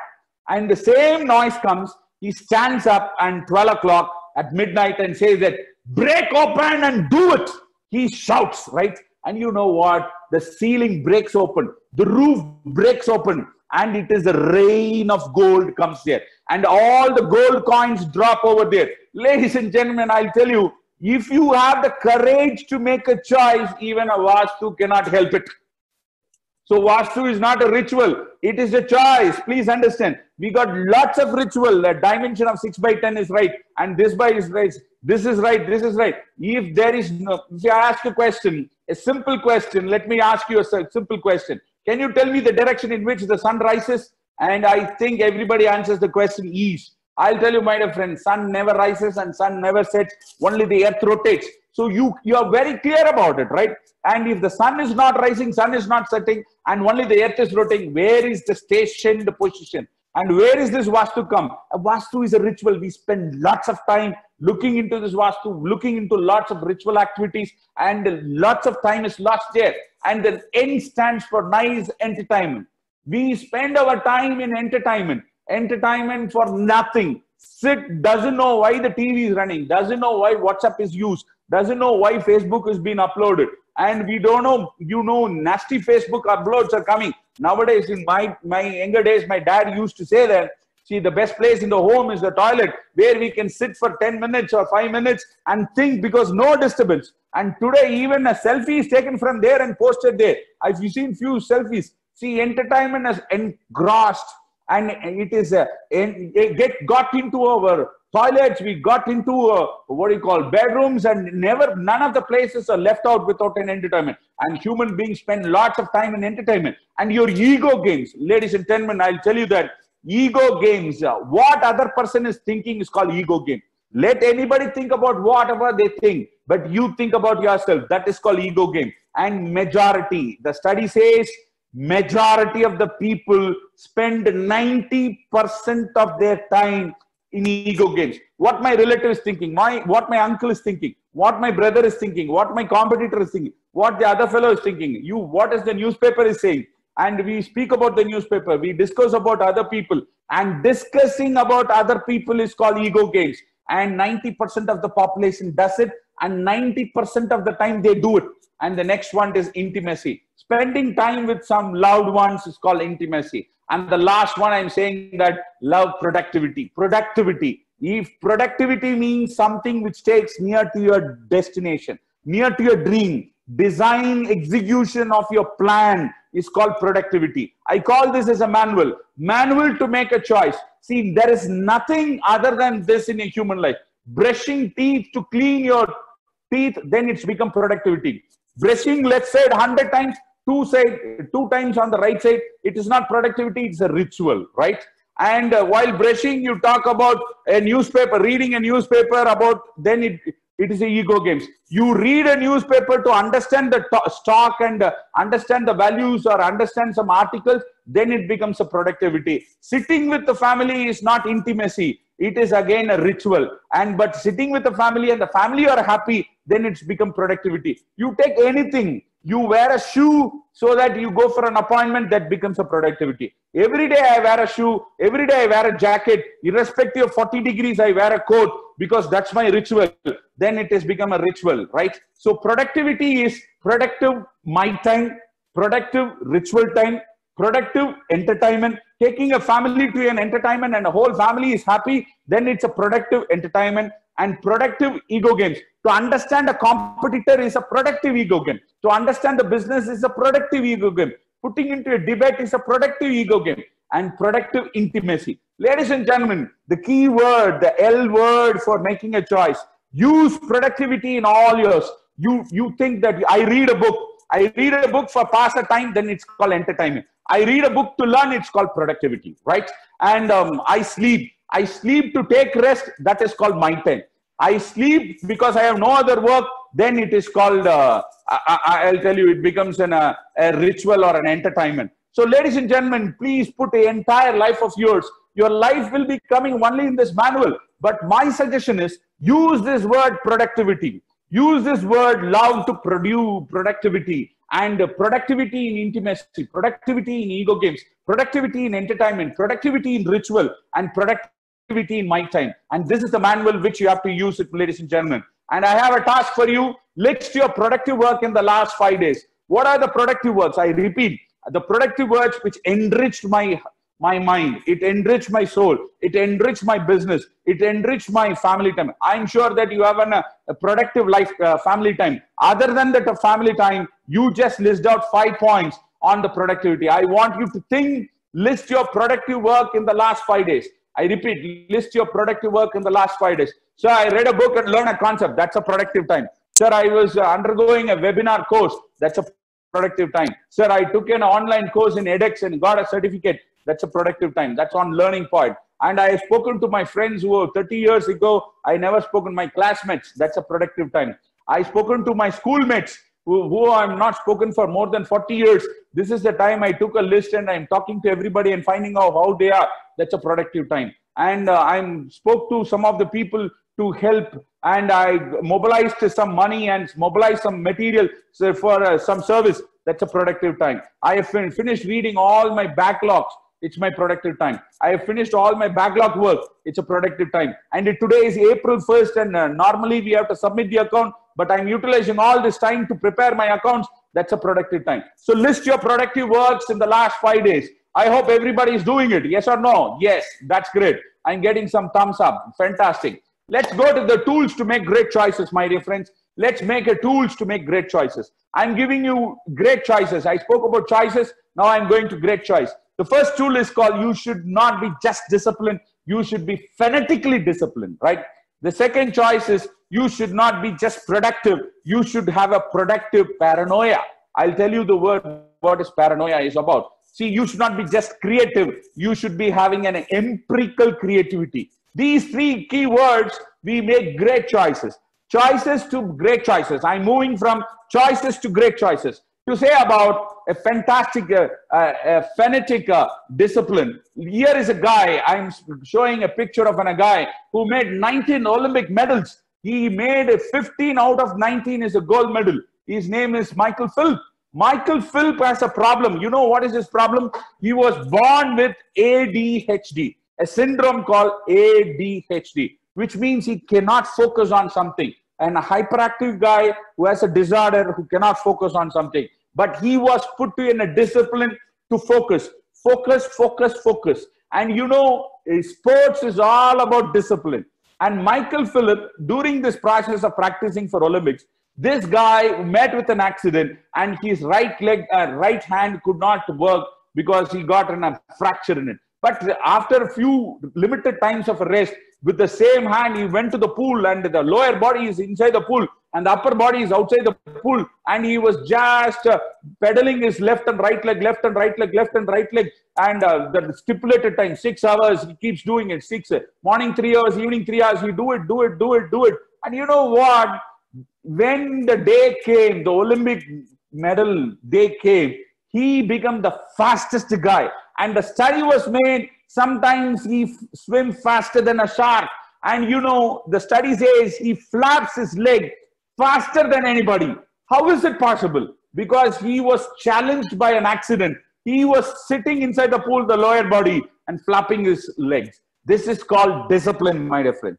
And the same noise comes. He stands up and 12 o'clock at midnight and says that, break open and do it. He shouts, right? And you know what? The ceiling breaks open. The roof breaks open. And it is the rain of gold comes there. And all the gold coins drop over there. Ladies and gentlemen, I'll tell you, if you have the courage to make a choice, even a Vastu cannot help it. So Vastu is not a ritual. It is a choice. Please understand. We got lots of ritual. The dimension of 6 by 10 is right. And this by is right. This is right. This is right. If there is no, if I ask a question, a simple question, let me ask you a simple question. Can you tell me the direction in which the sun rises? And I think everybody answers the question east. I'll tell you, my dear friend, sun never rises and sun never sets. Only the earth rotates. So you are very clear about it, right? And if the sun is not rising, sun is not setting, and only the earth is rotating, where is the stationed position? And where is this Vastu come? A Vastu is a ritual. We spend lots of time looking into this Vastu, looking into lots of ritual activities, and lots of time is lost there. And the N stands for nice entertainment. We spend our time in entertainment. Entertainment for nothing. Doesn't know why the TV is running, doesn't know why WhatsApp is used, doesn't know why Facebook is being uploaded. And we don't know, nasty Facebook uploads are coming. Nowadays, in my younger days, my dad used to say that, see, the best place in the home is the toilet, where we can sit for 10 minutes or 5 minutes and think, because no disturbance. And today, even a selfie is taken from there and posted there. I've seen few selfies. See, entertainment has engrossed. And it is got into our toilets, we got into bedrooms, and none of the places are left out without an entertainment. And human beings spend lots of time in entertainment. And your ego games, ladies and gentlemen, I'll tell you that ego games, what other person is thinking is called ego game. Let anybody think about whatever they think, but you think about yourself. That is called ego game. And majority, the study says, majority of the people spend 90% of their time in ego games. What my relative is thinking, what my uncle is thinking, what my brother is thinking, what my competitor is thinking, what the other fellow is thinking, what is the newspaper is saying. And we speak about the newspaper, we discuss about other people, and discussing about other people is called ego games. And 90% of the population does it, and 90% of the time they do it. And the next one is intimacy. Spending time with some loved ones is called intimacy. And the last one, I'm saying that love productivity. Productivity. If productivity means something which takes near to your destination, near to your dream, design, execution of your plan is called productivity. I call this as a manual. Manual to make a choice. See, there is nothing other than this in a human life. Brushing teeth to clean your teeth, then it's become productivity. Brushing, let's say 100 times, two times on the right side, it is not productivity, it's a ritual, right? And while brushing, you talk about a newspaper, reading a newspaper about, then it is a ego games. You read a newspaper to understand the stock and understand the values or understand some articles, then it becomes a productivity. Sitting with the family is not intimacy. It is again a ritual. But sitting with the family and the family are happy, then it's become productivity. You take anything, you wear a shoe so that you go for an appointment, that becomes a productivity. Every day I wear a shoe, every day I wear a jacket, irrespective of 40 degrees, I wear a coat because that's my ritual. Then it has become a ritual, right? So productivity is productive my time, productive ritual time, productive entertainment. Taking a family to an entertainment and a whole family is happy, then it's a productive entertainment. And productive ego games. To understand a competitor is a productive ego game. To understand the business is a productive ego game. Putting into a debate is a productive ego game. And productive intimacy. Ladies and gentlemen, the key word, the L word for making a choice. Use productivity in all yours. You think that I read a book for pass a time, then it's called entertainment. I read a book to learn, it's called productivity, right? And I sleep to take rest, that is called my time. I sleep because I have no other work, then it is called, I'll tell you, it becomes a ritual or an entertainment. So ladies and gentlemen, please put the entire life of yours. Your life will be coming only in this manual. But my suggestion is use this word productivity. Use this word love to produce productivity, and productivity in intimacy, productivity in ego games, productivity in entertainment, productivity in ritual, and productivity in my time. And this is the manual which you have to use it, ladies and gentlemen. And I have a task for you. List your productive work in the last 5 days. What are the productive works? I repeat, the productive works which enriched my mind, it enriched my soul, it enriched my business, it enriched my family time. I'm sure that you have a productive life, family time. Other than that family time, you just list out 5 points on the productivity. I want you to think, list your productive work in the last 5 days. I repeat, list your productive work in the last 5 days. So I read a book and learned a concept. That's a productive time. Sir, I was undergoing a webinar course. That's a productive time. Sir, I took an online course in edX and got a certificate. That's a productive time. That's on learning point. And I have spoken to my friends who were 30 years ago. I never spoken to my classmates. That's a productive time. I've spoken to my schoolmates who I'm not spoken for more than 40 years. This is the time I took a list and I'm talking to everybody and finding out how they are. That's a productive time. And I spoke to some of the people to help, and I mobilized some money and mobilized some material for some service. That's a productive time. I have finished reading all my backlogs. It's my productive time. I have finished all my backlog work. It's a productive time. And today is April 1st, and normally we have to submit the account, but I'm utilizing all this time to prepare my accounts. That's a productive time. So list your productive works in the last 5 days. I hope everybody is doing it. Yes or no? Yes, that's great. I'm getting some thumbs up. Fantastic. Let's go to the tools to make great choices, my dear friends. Let's make a tools to make great choices. I'm giving you great choices. I spoke about choices. Now I'm going to great choice. The first tool is called, you should not be just disciplined. You should be fanatically disciplined, right? The second choice is, you should not be just productive. You should have a productive paranoia. I'll tell you the word, what is paranoia is about. See, you should not be just creative. You should be having an empirical creativity. These 3 key words, we make great choices. Choices to great choices. I'm moving from choices to great choices. To say about a fantastic, fanatic discipline. Here is a guy, I'm showing a picture of a guy who made 19 Olympic medals. He made 15 out of 19 is a gold medal. His name is Michael Phelps. Michael Phelps has a problem. You know what is his problem? He was born with ADHD, a syndrome called ADHD, which means he cannot focus on something. And a hyperactive guy who has a disorder who cannot focus on something. But he was put in a discipline to focus. Focus, focus, focus. And you know, sports is all about discipline. And Michael Phelps, during this process of practicing for Olympics, this guy met with an accident and his right leg, right hand could not work because he got a fracture in it. But after a few limited times of a rest, with the same hand, he went to the pool, and the lower body is inside the pool and the upper body is outside the pool. And he was just pedaling his left and right leg, left and right leg, left and right leg. And the stipulated time, 6 hours, he keeps doing it. 6, morning 3 hours, evening 3 hours. He do it. And you know what? When the day came, the Olympic medal day came, he became the fastest guy. And the study was made, sometimes he swims faster than a shark. And you know, the study says he flaps his leg faster than anybody. How is it possible? Because he was challenged by an accident. He was sitting inside the pool, the lower body, and flapping his legs. This is called discipline, my dear friend.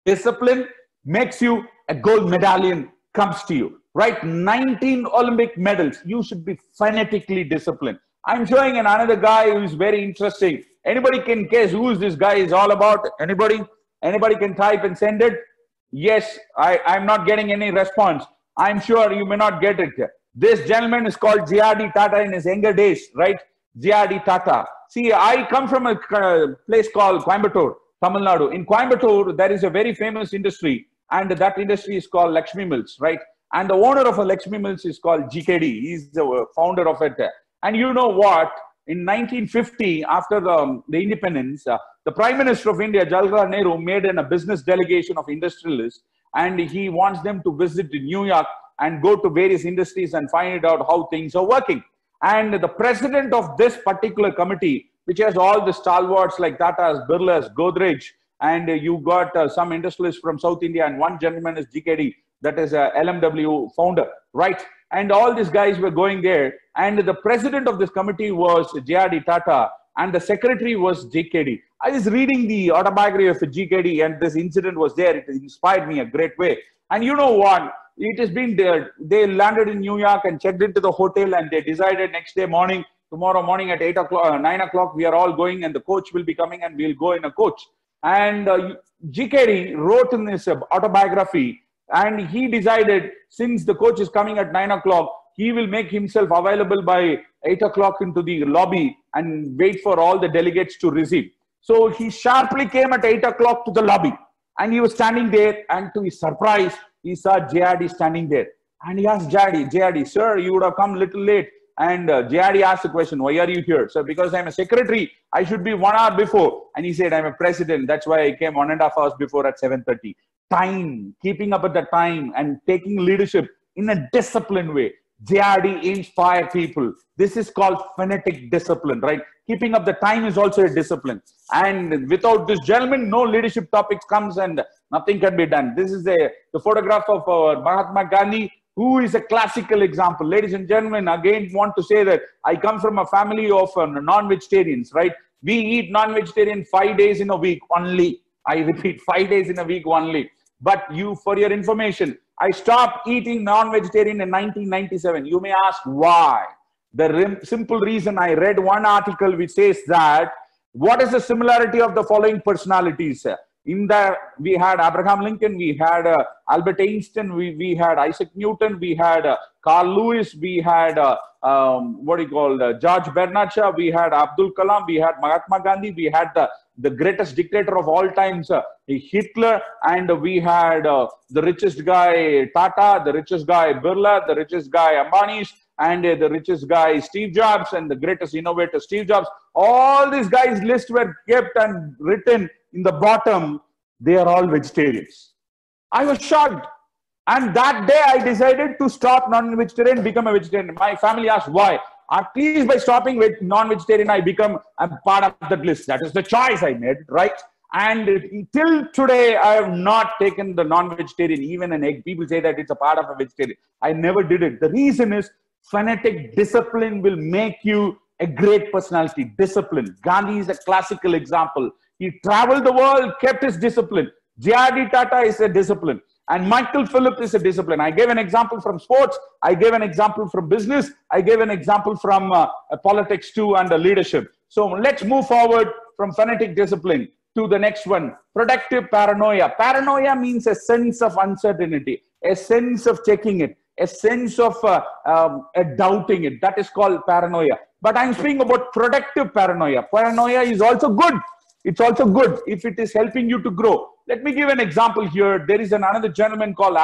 Discipline makes you a gold medallion comes to you, right? 19 Olympic medals. You should be fanatically disciplined. I'm showing another guy who is very interesting. Anybody can guess who is this guy is all about? Anybody? Anybody can type and send it? Yes, I'm not getting any response. I'm sure you may not get it. This gentleman is called J.R.D. Tata in his younger days, right? J.R.D. Tata. See, I come from a place called Coimbatore, Tamil Nadu. In Coimbatore, there is a very famous industry, and that industry is called Lakshmi Mills, right? And the owner of a Lakshmi Mills is called GKD. He's the founder of it. And you know what? in 1950, after the independence, the Prime Minister of India, Jawaharlal Nehru, made a business delegation of industrialists, and he wants them to visit New York and go to various industries and find out how things are working. And the president of this particular committee, which has all the stalwarts like Tata's, Birla's, Godrej, and you got some industrialists from South India, and one gentleman is GKD, that is a LMW founder, right? And all these guys were going there, and the president of this committee was JRD Tata, and the secretary was GKD. I was reading the autobiography of GKD, and this incident was there. It inspired me a great way. And you know what? It has been there. They landed in New York and checked into the hotel, and they decided next day morning, tomorrow morning at 8 o'clock, 9 o'clock, we are all going, and the coach will be coming, and we'll go in a coach. And GKD wrote in his autobiography, and he decided, since the coach is coming at 9 o'clock, he will make himself available by 8 o'clock into the lobby and wait for all the delegates to receive. So he sharply came at 8 o'clock to the lobby, and he was standing there, and to his surprise, he saw JRD standing there. And he asked JRD, sir, you would have come a little late. And JRD asked the question, why are you here? So because I'm a secretary, I should be 1 hour before. And he said, I'm a president. That's why I came 1.5 hours before at 7:30. Time, keeping up at the time and taking leadership in a disciplined way. JRD inspire people. This is called fanatic discipline, right? Keeping up the time is also a discipline. And without this gentleman, no leadership topics comes and nothing can be done. This is the photograph of Mahatma Gandhi, who is a classical example. Ladies and gentlemen, again want to say that I come from a family of non-vegetarians, right? We eat non-vegetarian 5 days in a week only. I repeat, 5 days in a week only. But for your information, I stopped eating non-vegetarian in 1997. You may ask why. The simple reason, I read one article which says that, what is the similarity of the following personalities? In there, we had Abraham Lincoln, we had Albert Einstein, we had Isaac Newton, we had Carl Lewis, we had George Bernard Shaw, we had Abdul Kalam, we had Mahatma Gandhi, we had the greatest dictator of all times, Hitler, and we had the richest guy Tata, the richest guy Birla, the richest guy Ambani's, and the richest guy Steve Jobs, and the greatest innovator Steve Jobs. All these guys' lists were kept and written in the bottom. They are all vegetarians. I was shocked. And that day I decided to stop non-vegetarian, become a vegetarian. My family asked why. At least by stopping with non-vegetarian, I'm part of that list. That is the choice I made, right? And till today, I have not taken the non-vegetarian, even an egg. People say that it's a part of a vegetarian. I never did it. The reason is fanatic discipline will make you a great personality. Discipline. Gandhi is a classical example. He traveled the world, kept his discipline. JRD Tata is a discipline. And Michael Phillips is a discipline. I gave an example from sports. I gave an example from business. I gave an example from politics too, and leadership. So let's move forward from fanatic discipline to the next one. Productive paranoia. Paranoia means a sense of uncertainty, a sense of checking it, a sense of doubting it. That is called paranoia. But I'm speaking about productive paranoia. Paranoia is also good. It's also good if it is helping you to grow. Let me give an example here. There is another gentleman called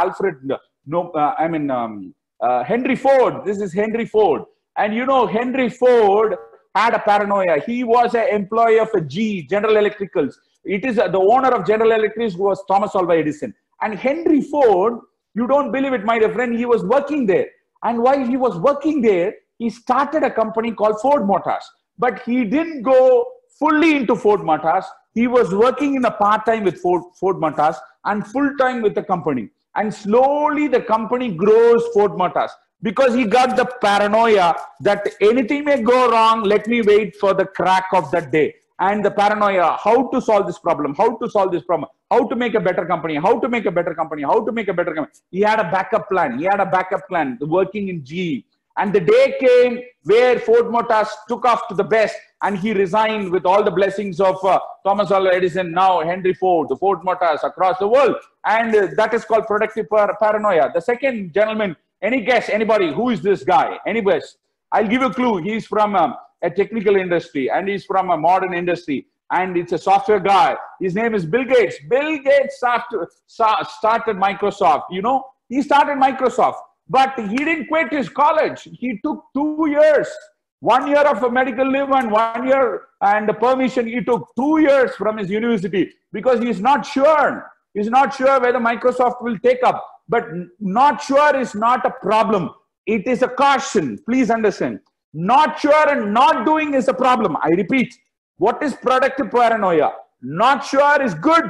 Henry Ford. This is Henry Ford. And you know, Henry Ford had a paranoia. He was an employee of General Electricals. It is the owner of General Electric was Thomas Alva Edison. And Henry Ford, you don't believe it, my dear friend, he was working there. And while he was working there, he started a company called Ford Motors. But he didn't go fully into Ford Motors. He was working in a part-time with Ford Motors and full-time with the company. And slowly the company grows Ford Motors because he got the paranoia that anything may go wrong. Let me wait for the crack of that day. And the paranoia, how to solve this problem, how to solve this problem, how to make a better company, how to make a better company, how to make a better company. He had a backup plan. He had a backup plan working in GE. And the day came where Ford Motors took off to the best, and he resigned with all the blessings of Thomas Alva Edison, now Henry Ford, the Ford Motors across the world. And that is called productive paranoia. The second gentleman, any guess, anybody, who is this guy? Any guess? I'll give you a clue. He's from a technical industry, and he's from a modern industry, and it's a software guy. His name is Bill Gates. Bill Gates started Microsoft. You know, he started Microsoft. But he didn't quit his college. He took 2 years. 1 year of a medical leave and 1 year and the permission. He took 2 years from his university because he's not sure. He's not sure whether Microsoft will take up. But not sure is not a problem. It is a caution. Please understand. Not sure and not doing is a problem. I repeat. What is productive paranoia? Not sure is good.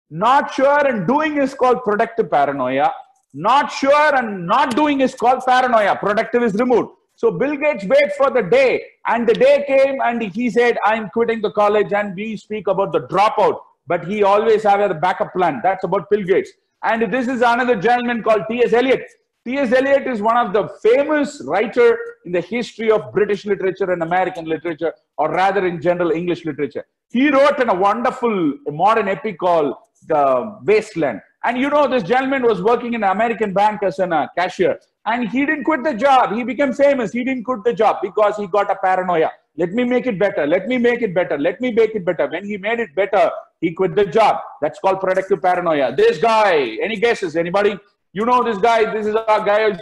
Not sure and doing is called productive paranoia. Not sure and not doing is called paranoia. Productive is removed. So Bill Gates waited for the day, and the day came and he said, I'm quitting the college, and we speak about the dropout, but he always have a backup plan. That's about Bill Gates. And this is another gentleman called T.S. Eliot. T.S. Eliot is one of the famous writer in the history of British literature and American literature, or rather in general English literature. He wrote in a wonderful modern epic called The Wasteland. And you know, this gentleman was working in an American bank as a cashier. And he didn't quit the job. He became famous. He didn't quit the job because he got a paranoia. Let me make it better. Let me make it better. Let me make it better. When he made it better, he quit the job. That's called productive paranoia. This guy, any guesses? Anybody? You know this guy. This is a guy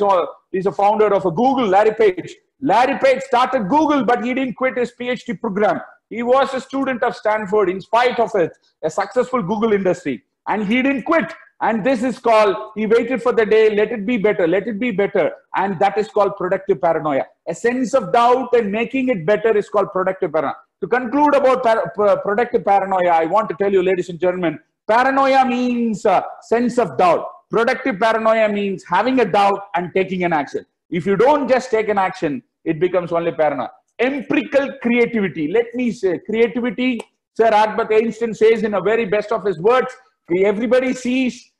he's a founder of a Google, Larry Page. Larry Page started Google, but he didn't quit his PhD program. He was a student of Stanford in spite of it, a successful Google industry. And he didn't quit. And this is called, he waited for the day, let it be better, let it be better. And that is called productive paranoia. A sense of doubt and making it better is called productive paranoia. To conclude about productive paranoia, I want to tell you, ladies and gentlemen, paranoia means sense of doubt. Productive paranoia means having a doubt and taking an action. If you don't just take an action, it becomes only paranoia. Empirical creativity. Let me say, creativity, Sir Albert Einstein says in a very best of his words, everybody sees,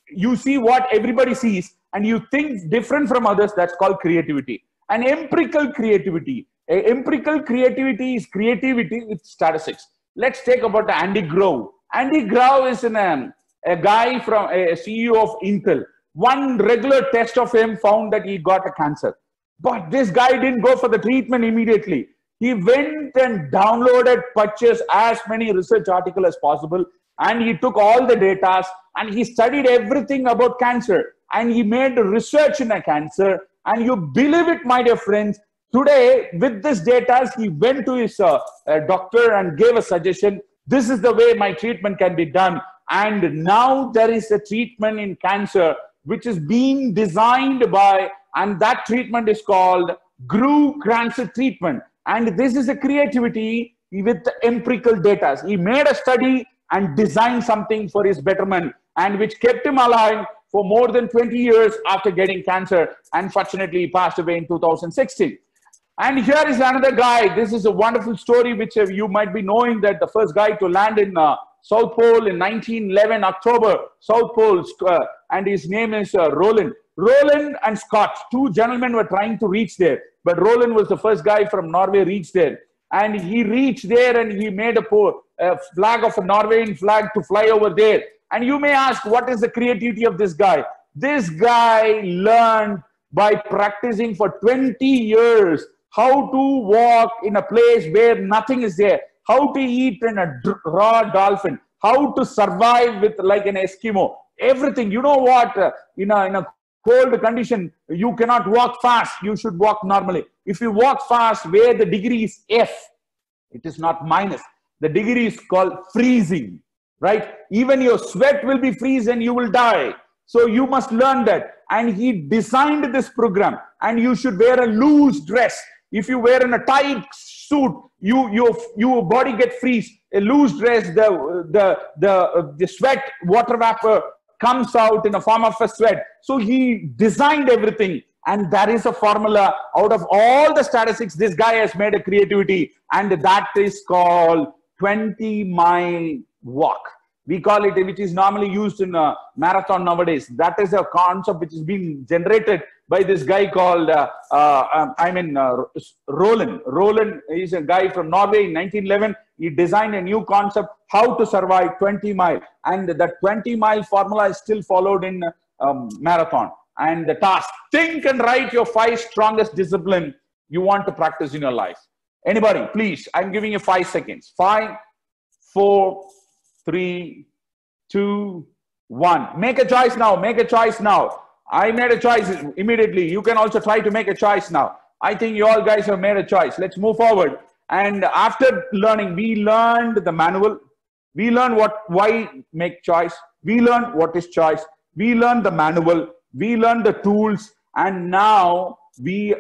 you see what everybody sees and you think different from others. That's called creativity. And empirical creativity. Empirical creativity is creativity with statistics. Let's take about Andy Grove. Andy Grove is a guy from a CEO of Intel. One regular test of him found that he got a cancer. But this guy didn't go for the treatment immediately. He went and downloaded, purchased as many research articles as possible, and he took all the data and he studied everything about cancer, and he made research in a cancer. And you believe it, my dear friends, today with this data, he went to his doctor and gave a suggestion. This is the way my treatment can be done. And now there is a treatment in cancer which is being designed by, and that treatment is called Grove cancer treatment. And this is a creativity with the empirical data. He made a study and designed something for his betterment, and which kept him alive for more than 20 years after getting cancer. Unfortunately, he passed away in 2016. And here is another guy. This is a wonderful story which you might be knowing, that the first guy to land in South Pole in 1911, October, South Pole, and his name is Roland. Roland and Scott, two gentlemen were trying to reach there, but Roland was the first guy from Norway reached there. And he reached there and he made a flag of a Norwegian flag to fly over there. And you may ask, what is the creativity of this guy? This guy learned by practicing for 20 years how to walk in a place where nothing is there, how to eat in a raw dolphin, how to survive with like an Eskimo, everything. You know what, in a cold condition, you cannot walk fast, you should walk normally. If you walk fast where the degree is F, it is not minus. The degree is called freezing, right? Even your sweat will be freeze and you will die. So you must learn that. And he designed this program, and you should wear a loose dress. If you wear in a tight suit, your body get freeze. A loose dress, the sweat, water vapor comes out in the form of a sweat. So he designed everything. And that is a formula. Out of all the statistics, this guy has made a creativity. And that is called 20-mile walk. We call it, which is normally used in a marathon nowadays. That is a concept which is being generated by this guy called, Roland. Roland is a guy from Norway in 1911. He designed a new concept, how to survive 20 mile. And that 20-mile formula is still followed in marathon. And the task, think and write your 5 strongest discipline you want to practice in your life. Anybody, please, I'm giving you 5 seconds. 5, 4, 3, 2, 1. Make a choice now. Make a choice now. I made a choice immediately. You can also try to make a choice now. I think you all guys have made a choice. Let's move forward. And after learning, we learned the manual. We learned why make choice. We learned what is choice. We learned the manual. We learned the tools. And now we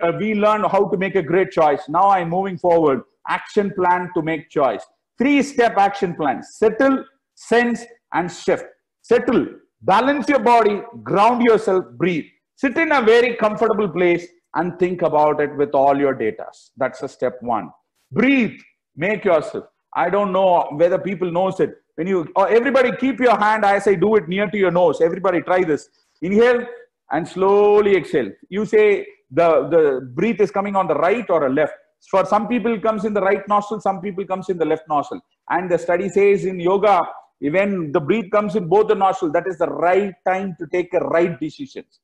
learned how to make a great choice. Now I'm moving forward. Action plan to make choice. 3-step action plan. Settle, sense, and shift. Settle. Balance your body. Ground yourself. Breathe. Sit in a very comfortable place and think about it with all your data. That's a step 1. Breathe. Make yourself. I don't know whether people knows it. When you, everybody keep your hand as I do it near to your nose. Everybody try this. Inhale and slowly exhale. You say the breath is coming on the right or a left. For some people it comes in the right nostril, some people comes in the left nostril. And the study says in yoga, when the breath comes in both the nostrils, that is the right time to take a right decisions.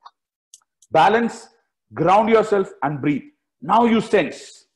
Balance, ground yourself and breathe. Now you sense.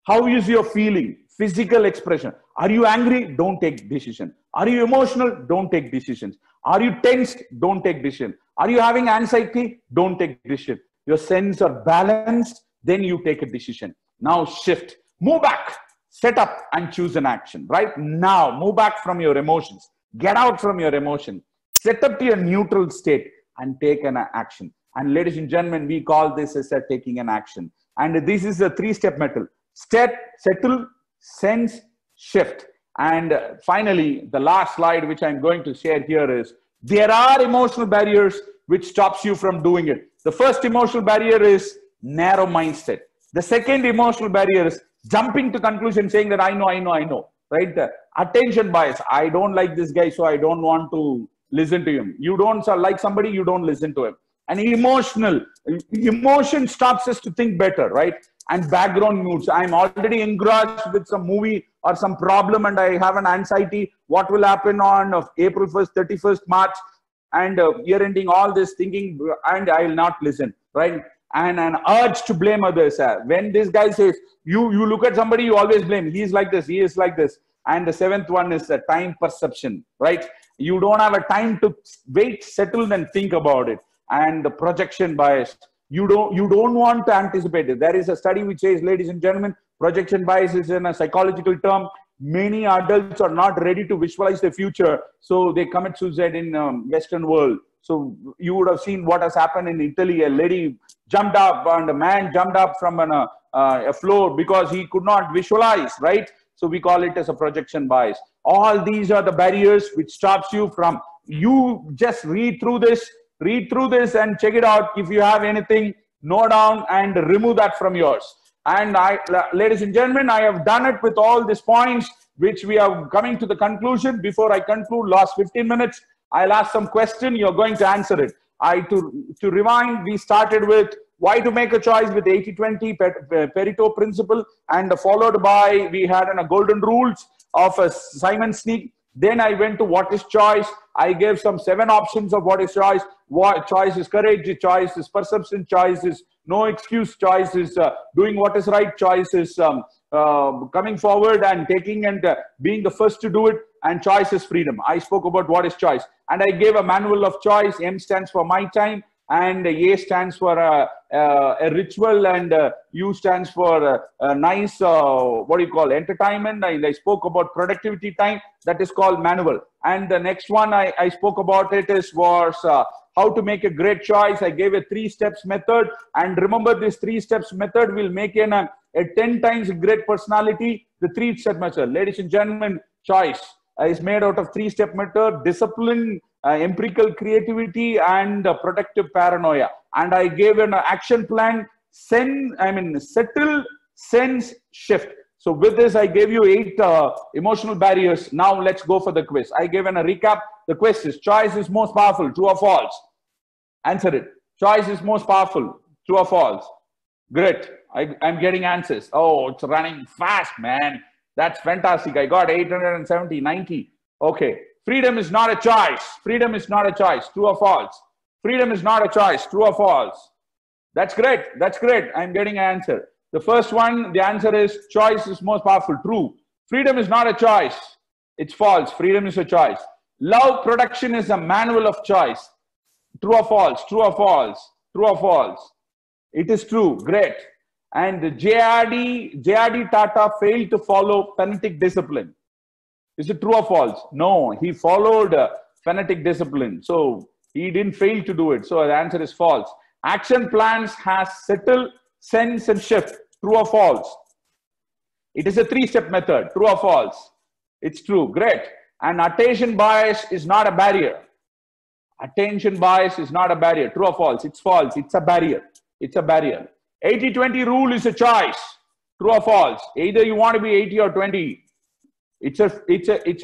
How is your feeling? Physical expression. Are you angry? Don't take decision. Are you emotional? Don't take decisions. Are you tensed? Don't take decision. Are you having anxiety? Don't take decision. Your sense are balanced, then you take a decision. Now shift. Move back. Set up and choose an action. Right now, move back from your emotions. Get out from your emotion. Set up to your neutral state and take an action. And ladies and gentlemen, we call this as a taking an action. And this is a 3-step method. Settle, sense, shift. And finally, the last slide which I'm going to share here is, there are emotional barriers which stops you from doing it. The first emotional barrier is narrow mindset. The second emotional barrier is jumping to conclusion, saying that I know, right? The attention bias. I don't like this guy, so I don't want to listen to him. You don't like somebody, you don't listen to him. And emotion stops us to think better, right? And background moods. I'm already engrossed with some movie or some problem and I have an anxiety. What will happen on April 1st, 31st, March, and year ending, all this thinking, and I will not listen, right? And an urge to blame others. When this guy says, you look at somebody, you always blame. He is like this, he is like this. And the 7th one is the time perception, right? You don't have a time to wait, settle, and think about it. And the projection bias. You don't want to anticipate it. There is a study which says, ladies and gentlemen, projection bias is in a psychological term. Many adults are not ready to visualize the future, so they commit suicide in Western world. So you would have seen what has happened in Italy. A lady jumped up and a man jumped up from a floor because he could not visualize, right? So we call it as a projection bias. All these are the barriers which stops you from, you just read through this and check it out. If you have anything, note down and remove that from yours. And ladies and gentlemen, I have done it with all these points, which we are coming to the conclusion. Before I conclude, last 15 minutes, I'll ask some question. You're going to answer it. To rewind, we started with why to make a choice with 80-20 Pareto principle, and followed by, we had a golden rules of Simon Sinek. Then I went to what is choice. I gave some 7 options of what is choice. What choice is courage, choice is perception, choice is no excuse, choice is doing what is right, choice is coming forward and taking and being the first to do it, and choice is freedom. I spoke about what is choice. And I gave a manual of choice. M stands for my time, and A stands for a ritual, and U stands for a nice, what do you call, entertainment. I spoke about productivity time, that is called manual. And the next one I spoke about was how to make a great choice. I gave a 3 steps method, and remember, this 3 steps method will make a 10 times great personality. The 3-step method, ladies and gentlemen, choice is made out of 3-step method: discipline, empirical creativity, and productive paranoia. And I gave an action plan: settle, sense, shift. So with this, I gave you 8 emotional barriers. Now let's go for the quiz. I gave a recap. The quiz is: choice is most powerful, true or false? Answer it. Choice is most powerful, true or false? Great. I'm getting answers. Oh, it's running fast, man. That's fantastic. I got 870, 90. Okay. Freedom is not a choice. Freedom is not a choice. True or false? Freedom is not a choice. True or false? That's great. That's great. I'm getting an answer. The first one, the answer is choice is most powerful. True. Freedom is not a choice. It's false. Freedom is a choice. Love production is a manual of choice. True or false? True or false? True or false? It is true. Great. And J.R.D. Tata failed to follow Fanatic Discipline. Is it true or false? No, he followed Fanatic Discipline. So he didn't fail to do it. So the answer is false. Action plans has settle, sense, and shift. True or false? It is a three-step method. True or false? It's true. Great. And attention bias is not a barrier. Attention bias is not a barrier. True or false? It's false. It's a barrier. It's a barrier. 80-20 rule is a choice. True or false? Either you want to be 80 or 20. It's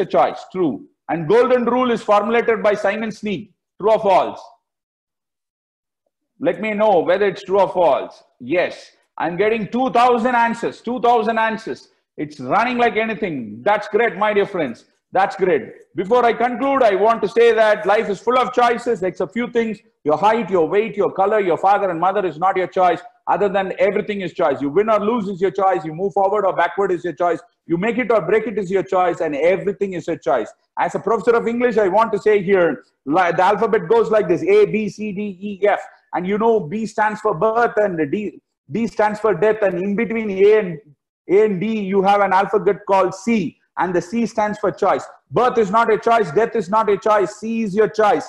a choice. True. And golden rule is formulated by Simon Sinek. True or false? Let me know whether it's true or false. Yes. I'm getting 2,000 answers. 2,000 answers. It's running like anything. That's great, my dear friends. That's great. Before I conclude, I want to say that life is full of choices. It's a few things. Your height, your weight, your color, your father and mother is not your choice. Other than everything is choice. You win or lose is your choice. You move forward or backward is your choice. You make it or break it is your choice. And everything is your choice. As a professor of English, I want to say here, the alphabet goes like this. A, B, C, D, E, F. And you know, B stands for birth and D stands for death. And in between A and D, you have an alphabet called C. And the C stands for choice. Birth is not a choice. Death is not a choice. C is your choice.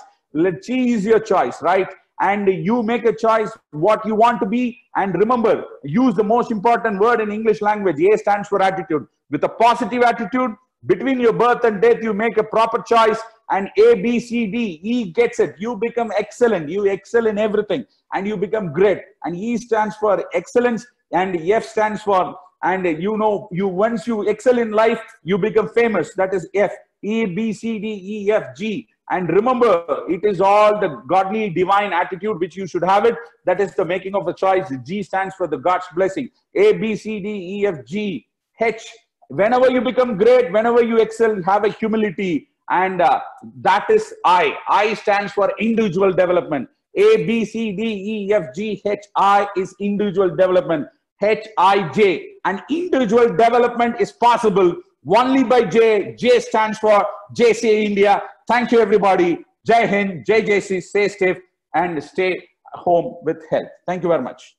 G is your choice, right? And you make a choice what you want to be. And remember, use the most important word in English language. A stands for attitude. With a positive attitude, between your birth and death, you make a proper choice. And A, B, C, D, E gets it. You become excellent. You excel in everything. And you become great. And E stands for excellence. And F stands for, and you know, once you excel in life, you become famous. That is F. E, B, C, D, E, F, G. And remember, it is all the godly, divine attitude which you should have it. That is the making of a choice. G stands for the God's blessing. A, B, C, D, E, F, G, H. Whenever you become great, whenever you excel, have a humility. And that is I. I stands for individual development. A, B, C, D, E, F, G, H, I is individual development. H, I, J. And individual development is possible only by J. J stands for JC India. Thank you, everybody. Jai Hind, Jai JC, stay safe and stay home with health. Thank you very much.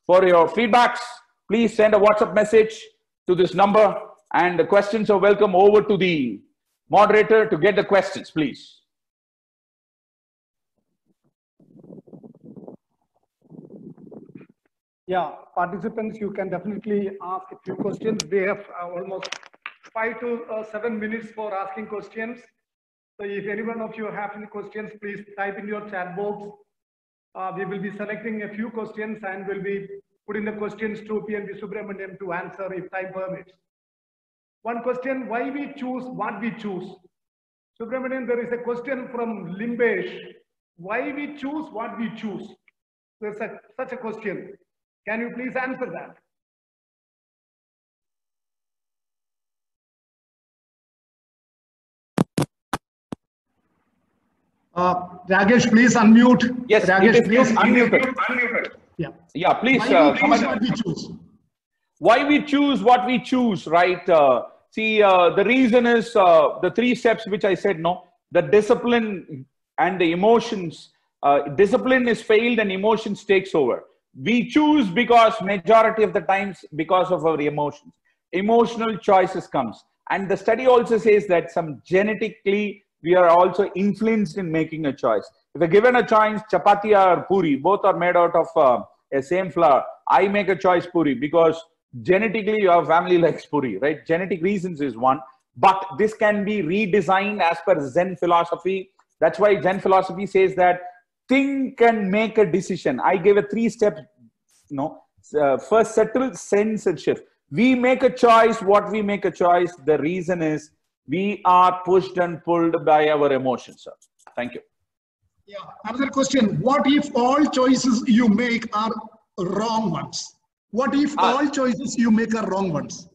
For your feedbacks, please send a WhatsApp message to this number, and the questions are welcome. Over to the moderator to get the questions, please. Yeah, participants, you can definitely ask a few questions. We have almost 5 to 7 minutes for asking questions. So if any one of you have any questions, please type in your chat box. We will be selecting a few questions and will be putting the questions to PNP Subramanian to answer if time permits. One question, why we choose what we choose? Subramanian, there is a question from Limbesh. Why we choose what we choose? There's such a question. Can you please answer that? Ragesh, please unmute. Yes, Ragesh, please unmute. Yeah. Yeah, please. Why we choose what we choose, right? The reason is the 3 steps which I said, no, the discipline and the emotions. Discipline is failed and emotions takes over. We choose because majority of the times because of our emotions. Emotional choices comes. And the study also says that some genetically we are also influenced in making a choice. If we're given a choice, chapati or puri, both are made out of a same flour. I make a choice puri because genetically your family likes puri, right? Genetic reasons is one, but this can be redesigned as per Zen philosophy. That's why Zen philosophy says that think and make a decision. I gave a 3 steps, first settle, sense and shift. We make a choice. What we make a choice, the reason is we are pushed and pulled by our emotions, sir. Thank you. Yeah, another question. What if all choices you make are wrong ones? What if all choices you make are wrong ones?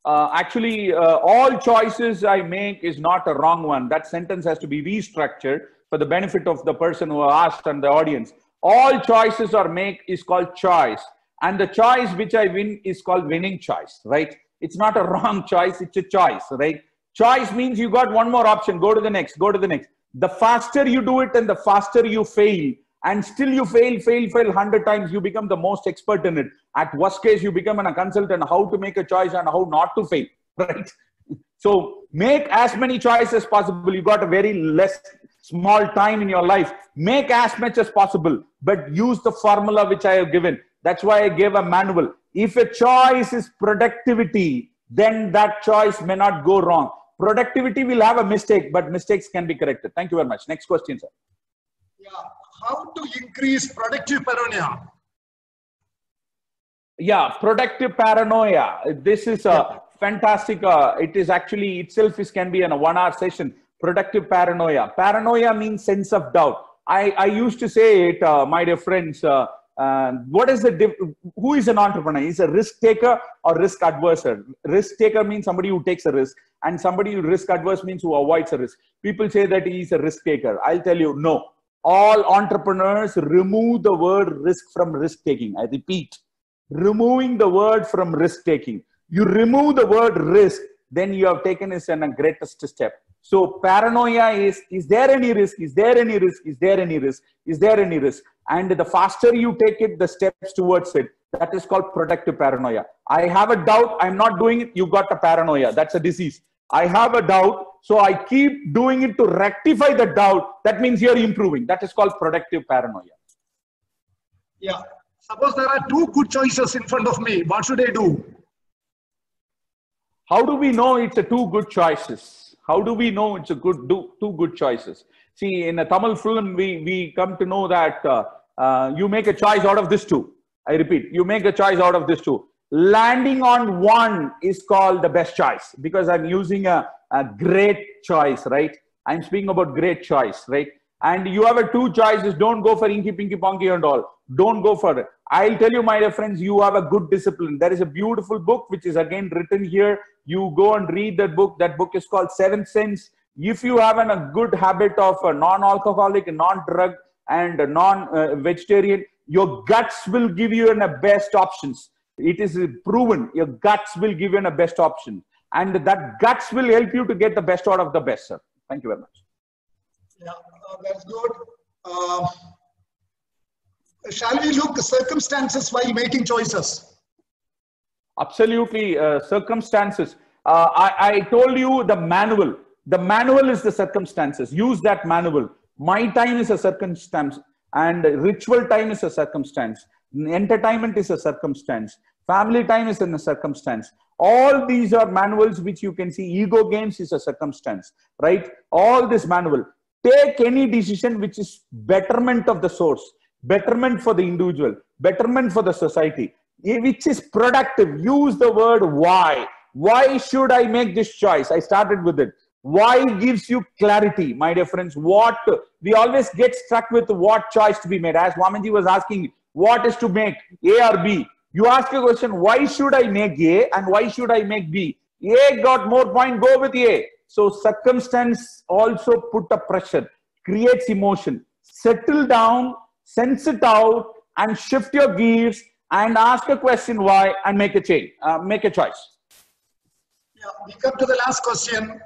Actually, all choices I make is not a wrong one. That sentence has to be restructured for the benefit of the person who asked and the audience. All choices are make is called choice. And the choice which I win is called winning choice, right? It's not a wrong choice, it's a choice, right? Choice means you got one more option, go to the next, go to the next. The faster you do it and the faster you fail. and still you fail 100 times, you become the most expert in it. At worst case, you become a consultant, how to make a choice and how not to fail, right? So make as many choices as possible. You got a very small time in your life. Make as much as possible, but use the formula which I have given. That's why I gave a manual. If a choice is productivity, then that choice may not go wrong. Productivity will have a mistake, but mistakes can be corrected. Thank you very much. Next question, sir. Yeah. How to increase productive paranoia? Yeah, productive paranoia. This is a fantastic. It is actually itself can be in a 1 hour session. Productive paranoia. Paranoia means sense of doubt. I used to say it, my dear friends. What is who is an entrepreneur? Is a risk taker or risk adverser? Risk taker means somebody who takes a risk, and somebody who risk adverse means who avoids a risk. People say that he is a risk taker. I'll tell you, no. All entrepreneurs remove the word risk from risk taking. I repeat, removing the word from risk taking. You remove the word risk, then you have taken it in a greatest step. So paranoia is there any risk? Is there any risk? Is there any risk? Is there any risk? And the faster you take it, the steps towards it. That is called productive paranoia. I have a doubt, I'm not doing it, you got a paranoia. That's a disease. I have a doubt, so I keep doing it to rectify the doubt. That means you're improving. That is called productive paranoia. Yeah. Suppose there are two good choices in front of me. What should I do? How do we know it's a two good choices? How do we know it's a two good choices? See, in a Tamil film, we come to know that you make a choice out of this two. I repeat, you make a choice out of this two. Landing on one is called the best choice, because I'm using a great choice, right? I'm speaking about great choice, right? And you have a two choices. Don't go for inky, pinky, ponky and all. Don't go for it. I'll tell you, my dear friends, you have a good discipline. There is a beautiful book, which is again written here. You go and read that book. That book is called Seventh Sense. If you have a good habit of a non-alcoholic, non-drug and non-vegetarian, your guts will give you the best options. It is proven. Your guts will give you the best option. And that guts will help you to get the best out of the best, sir. Thank you very much. Yeah, that's good. Shall we look at circumstances while making choices? Absolutely, circumstances. I told you the manual. The manual is the circumstances. Use that manual. My time is a circumstance, and ritual time is a circumstance. Entertainment is a circumstance. Family time is in a circumstance. All these are manuals which you can see. Ego games is a circumstance, right? All this manual. Take any decision which is betterment of the source, betterment for the individual, betterment for the society, which is productive. Use the word why. Why should I make this choice? I started with it. Why gives you clarity, my dear friends. What we always get stuck with, what choice to be made. As Wamanji was asking, what is to make, A or B? You ask a question, why should I make A and why should I make B? A got more point, go with A. So circumstance also put a pressure, creates emotion. Settle down, sense it out, and shift your gears and ask a question why and make a change, make a choice. Yeah, we come to the last question.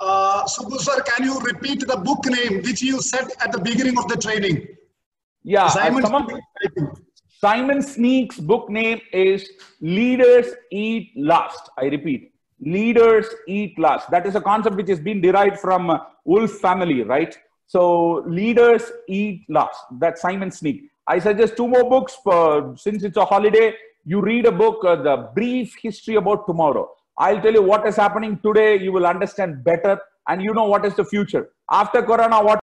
Subbu sir, can you repeat the book name which you said at the beginning of the training? Yeah, Simon Sinek's book name is Leaders Eat Last. I repeat, Leaders Eat Last. That is a concept which has been derived from Wolf family, right? So Leaders Eat Last. That's Simon Sinek. I suggest 2 more books. Since it's a holiday, you read a book, The Brief History About Tomorrow. I'll tell you what is happening today. You will understand better, and you know what is the future. After Corona, what